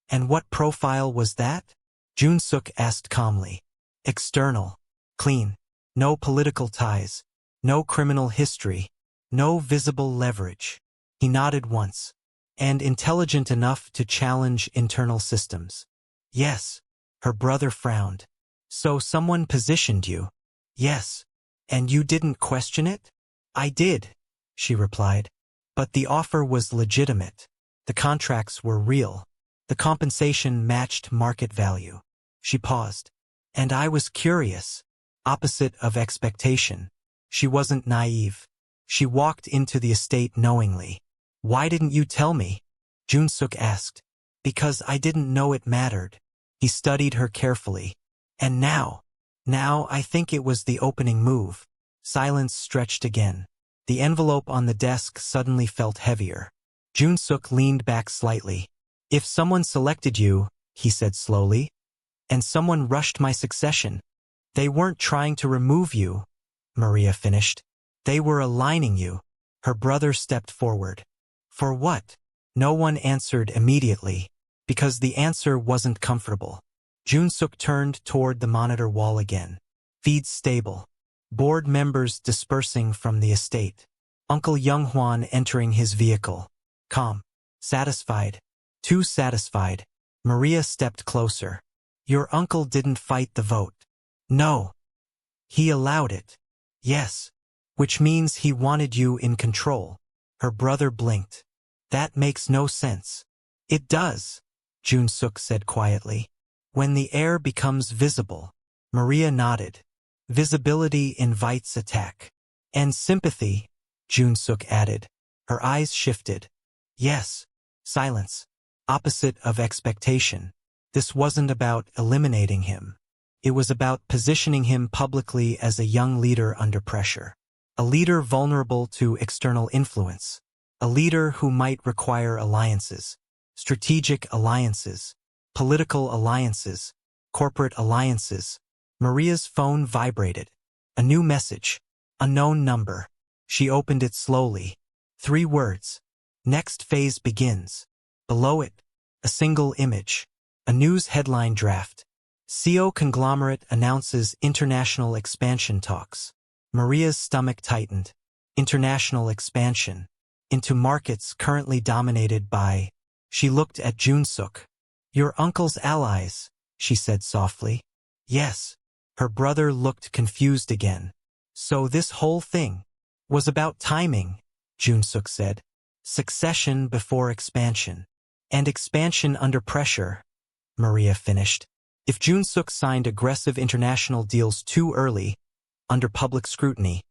And what profile was that? Jun-suk asked calmly. External. Clean. No political ties. No criminal history. No visible leverage. He nodded once. And intelligent enough to challenge internal systems. Yes. Her brother frowned. So someone positioned you? Yes. And you didn't question it? I did, she replied. But the offer was legitimate. The contracts were real. The compensation matched market value. She paused. And I was curious. Opposite of expectation. She wasn't naive. She walked into the estate knowingly. Why didn't you tell me? Jun-suk asked. Because I didn't know it mattered. He studied her carefully. And now I think it was the opening move. Silence stretched again. The envelope on the desk suddenly felt heavier. Jun-suk leaned back slightly. If someone selected you, he said slowly, And someone rushed my succession. They weren't trying to remove you, Maria finished. They were aligning you. Her brother stepped forward. For what? No one answered immediately, because the answer wasn't comfortable. Jun-suk turned toward the monitor wall again. Feeds stable. Board members dispersing from the estate. Uncle Young-hwan entering his vehicle. Calm. Satisfied. Too satisfied. Maria stepped closer. Your uncle didn't fight the vote. No. He allowed it. Yes. Which means he wanted you in control. Her brother blinked. That makes no sense. It does, Jun-suk said quietly. When the heir becomes visible. Maria nodded. Visibility invites attack. And sympathy, Jun-suk added. Her eyes shifted. Yes. Silence. Opposite of expectation. This wasn't about eliminating him. It was about positioning him publicly as a young leader under pressure. A leader vulnerable to external influence. A leader who might require alliances. Strategic alliances. Political alliances. Corporate alliances. Maria's phone vibrated. A new message. Unknown number. She opened it slowly. 3 words. Next phase begins. Below it, a single image. A news headline draft. CO conglomerate announces international expansion talks. Maria's stomach tightened. International expansion. Into markets currently dominated by... She looked at Jun-suk. Your uncle's allies, she said softly. Yes. Her brother looked confused again. So this whole thing was about timing, Jun-suk said. Succession before expansion. And expansion under pressure, Maria finished. If Jun-suk signed aggressive international deals too early, under public scrutiny,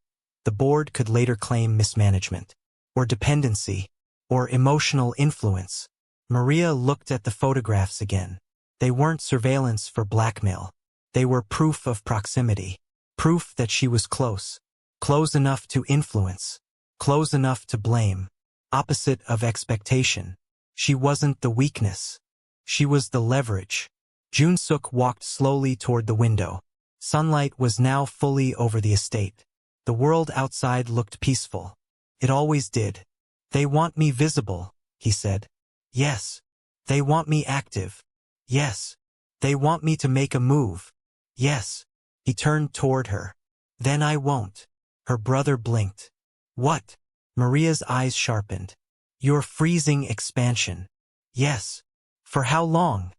the board could later claim mismanagement, or dependency, or emotional influence. Maria looked at the photographs again. They weren't surveillance for blackmail. They were proof of proximity. Proof that she was close. Close enough to influence. Close enough to blame. Opposite of expectation. She wasn't the weakness. She was the leverage. Jun-suk walked slowly toward the window. Sunlight was now fully over the estate. The world outside looked peaceful. It always did. They want me visible, he said. Yes. They want me active. Yes. They want me to make a move. Yes. He turned toward her. Then I won't. Her brother blinked. What? Maria's eyes sharpened. You're freezing expansion. Yes. For how long?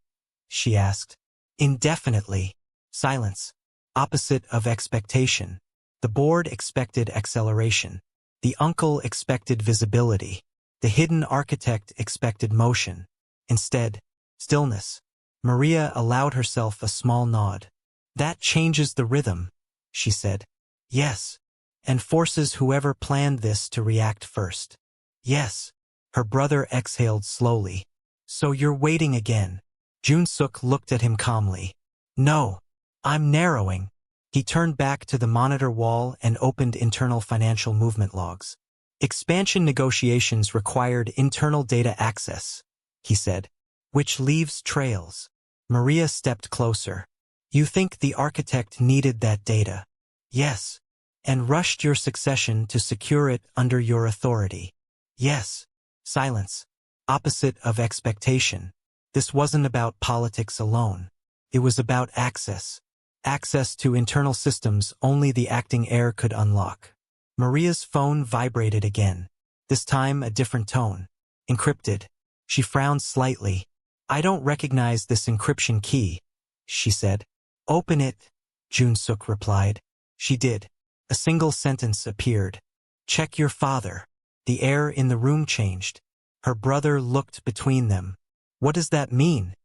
She asked. Indefinitely. Silence. Opposite of expectation. The board expected acceleration. The uncle expected visibility. The hidden architect expected motion. Instead, stillness. Maria allowed herself a small nod. That changes the rhythm, she said. Yes. And forces whoever planned this to react first. Yes. Her brother exhaled slowly. So you're waiting again. Jun-suk looked at him calmly. No. I'm narrowing. He turned back to the monitor wall and opened internal financial movement logs. Expansion negotiations required internal data access, he said, which leaves trails. Maria stepped closer. You think the architect needed that data? Yes. And rushed your succession to secure it under your authority? Yes. Silence. Opposite of expectation. This wasn't about politics alone. It was about access. Access to internal systems only the acting heir could unlock. Maria's phone vibrated again. This time a different tone. Encrypted. She frowned slightly. I don't recognize this encryption key, she said. Open it, Jun-suk replied. She did. A single sentence appeared. Check your father. The air in the room changed. Her brother looked between them. What does that mean?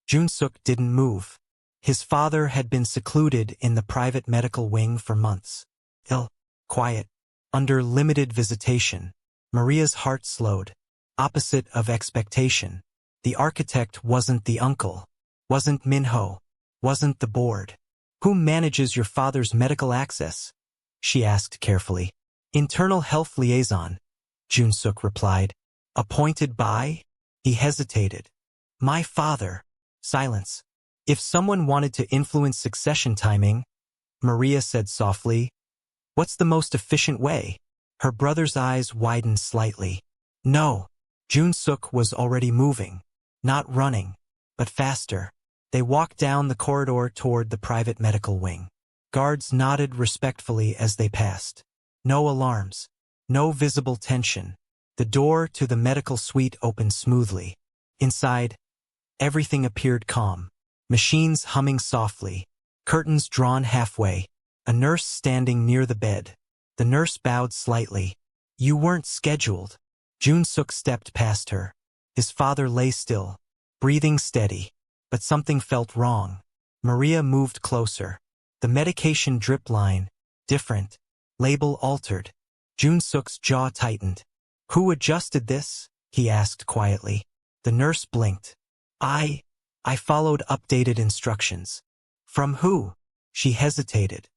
Jun-suk didn't move. His father had been secluded in the private medical wing for months. Ill, quiet, under limited visitation. Maria's heart slowed. Opposite of expectation. The architect wasn't the uncle. Wasn't Minho. Wasn't the board. Who manages your father's medical access? She asked carefully. Internal health liaison, Jun-suk replied. Appointed by? He hesitated. My father. Silence. If someone wanted to influence succession timing, Maria said softly, what's the most efficient way? Her brother's eyes widened slightly. No. Jun-suk was already moving. Not running, but faster. They walked down the corridor toward the private medical wing. Guards nodded respectfully as they passed. No alarms. No visible tension. The door to the medical suite opened smoothly. Inside, everything appeared calm. Machines humming softly. Curtains drawn halfway. A nurse standing near the bed. The nurse bowed slightly. You weren't scheduled. Jun-suk stepped past her. His father lay still, breathing steady. But something felt wrong. Maria moved closer. The medication drip line, different. Label altered. Jun-suk's jaw tightened. Who adjusted this? He asked quietly. The nurse blinked. I followed updated instructions. From who? She hesitated.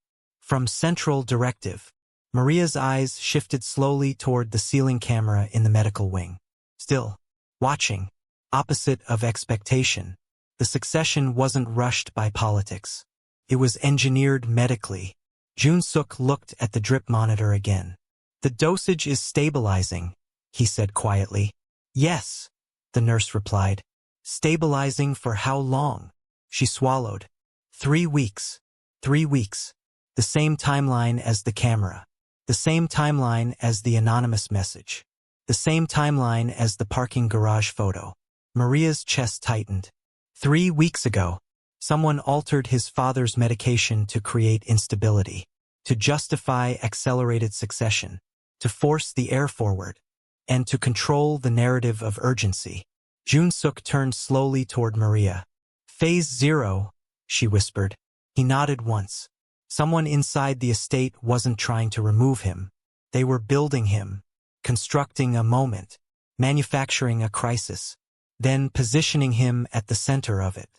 From Central Directive. Maria's eyes shifted slowly toward the ceiling camera in the medical wing. Still, watching, opposite of expectation. The succession wasn't rushed by politics. It was engineered medically. Jun-suk looked at the drip monitor again. The dosage is stabilizing, he said quietly. Yes, the nurse replied. Stabilizing for how long? She swallowed. 3 weeks. 3 weeks. The same timeline as the camera. The same timeline as the anonymous message. The same timeline as the parking garage photo. Maria's chest tightened. 3 weeks ago, someone altered his father's medication to create instability, to justify accelerated succession, to force the heir forward, and to control the narrative of urgency. Jun-suk turned slowly toward Maria. Phase 0, she whispered. He nodded once. Someone inside the estate wasn't trying to remove him. They were building him, constructing a moment, manufacturing a crisis, then positioning him at the center of it.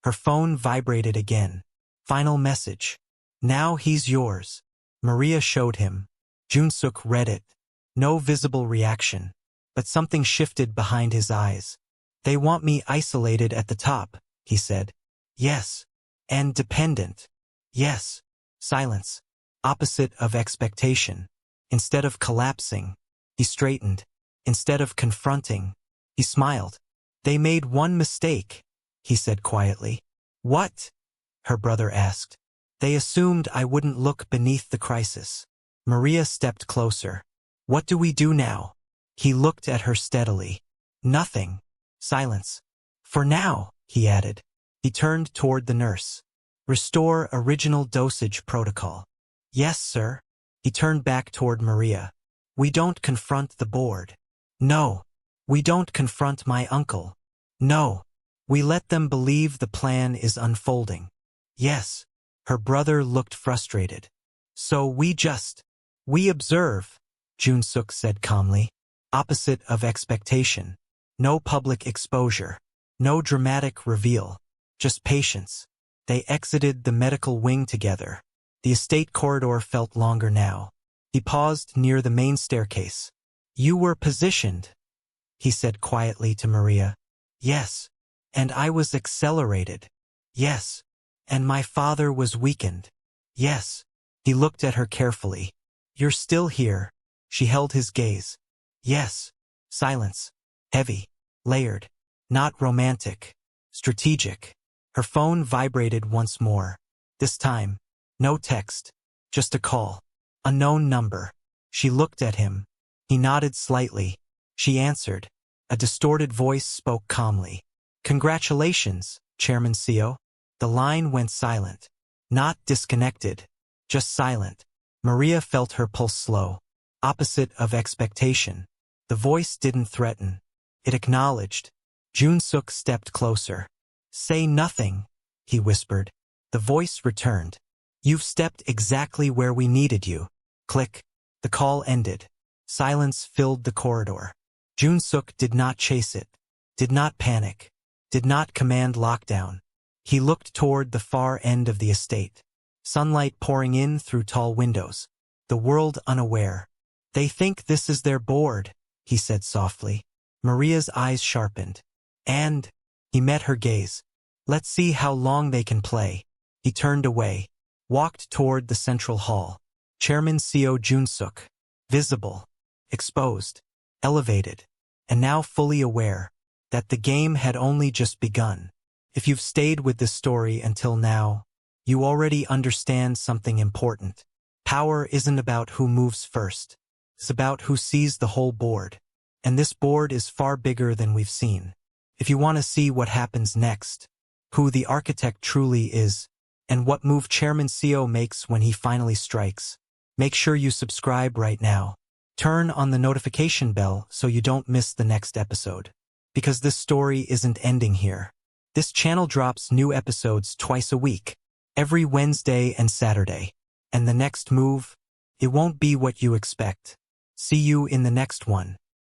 Her phone vibrated again. Final message. Now he's yours. Maria showed him. Jun-suk read it. No visible reaction, but something shifted behind his eyes. They want me isolated at the top, he said. Yes. And dependent. Yes. Silence. Opposite of expectation. Instead of collapsing, he straightened. Instead of confronting, he smiled. They made one mistake, he said quietly. What? Her brother asked. They assumed I wouldn't look beneath the crisis. Maria stepped closer. What do we do now? He looked at her steadily. Nothing. Silence. For now, he added. He turned toward the nurse. Restore original dosage protocol. Yes, sir. He turned back toward Maria. We don't confront the board. No. We don't confront my uncle. No. We let them believe the plan is unfolding. Yes. Her brother looked frustrated. So we observe, Jun-suk said calmly. Opposite of expectation. No public exposure. No dramatic reveal. Just patience. They exited the medical wing together. The estate corridor felt longer now. He paused near the main staircase. You were positioned, he said quietly to Maria. Yes. And I was accelerated. Yes. And my father was weakened. Yes. He looked at her carefully. You're still here. She held his gaze. Yes. Silence. Heavy. Layered. Not romantic. Strategic. Her phone vibrated once more. This time, no text. Just a call. Unknown number. She looked at him. He nodded slightly. She answered. A distorted voice spoke calmly. Congratulations, Chairman Seo. The line went silent. Not disconnected. Just silent. Maria felt her pulse slow. Opposite of expectation. The voice didn't threaten. It acknowledged. Jun-suk stepped closer. Say nothing, he whispered. The voice returned. You've stepped exactly where we needed you. Click. The call ended. Silence filled the corridor. Jun-suk did not chase it. Did not panic. Did not command lockdown. He looked toward the far end of the estate. Sunlight pouring in through tall windows. The world unaware. They think this is their board, he said softly. Maria's eyes sharpened. And, he met her gaze. Let's see how long they can play. He turned away, walked toward the central hall. Chairman Seo Junsuk, visible, exposed, elevated, and now fully aware that the game had only just begun. If you've stayed with this story until now, you already understand something important. Power isn't about who moves first. It's about who sees the whole board. And this board is far bigger than we've seen. If you want to see what happens next, who the architect truly is, and what move Chairman Seo makes when he finally strikes, make sure you subscribe right now. Turn on the notification bell so you don't miss the next episode. Because this story isn't ending here. This channel drops new episodes twice a week, every Wednesday and Saturday. And the next move, it won't be what you expect. See you in the next one.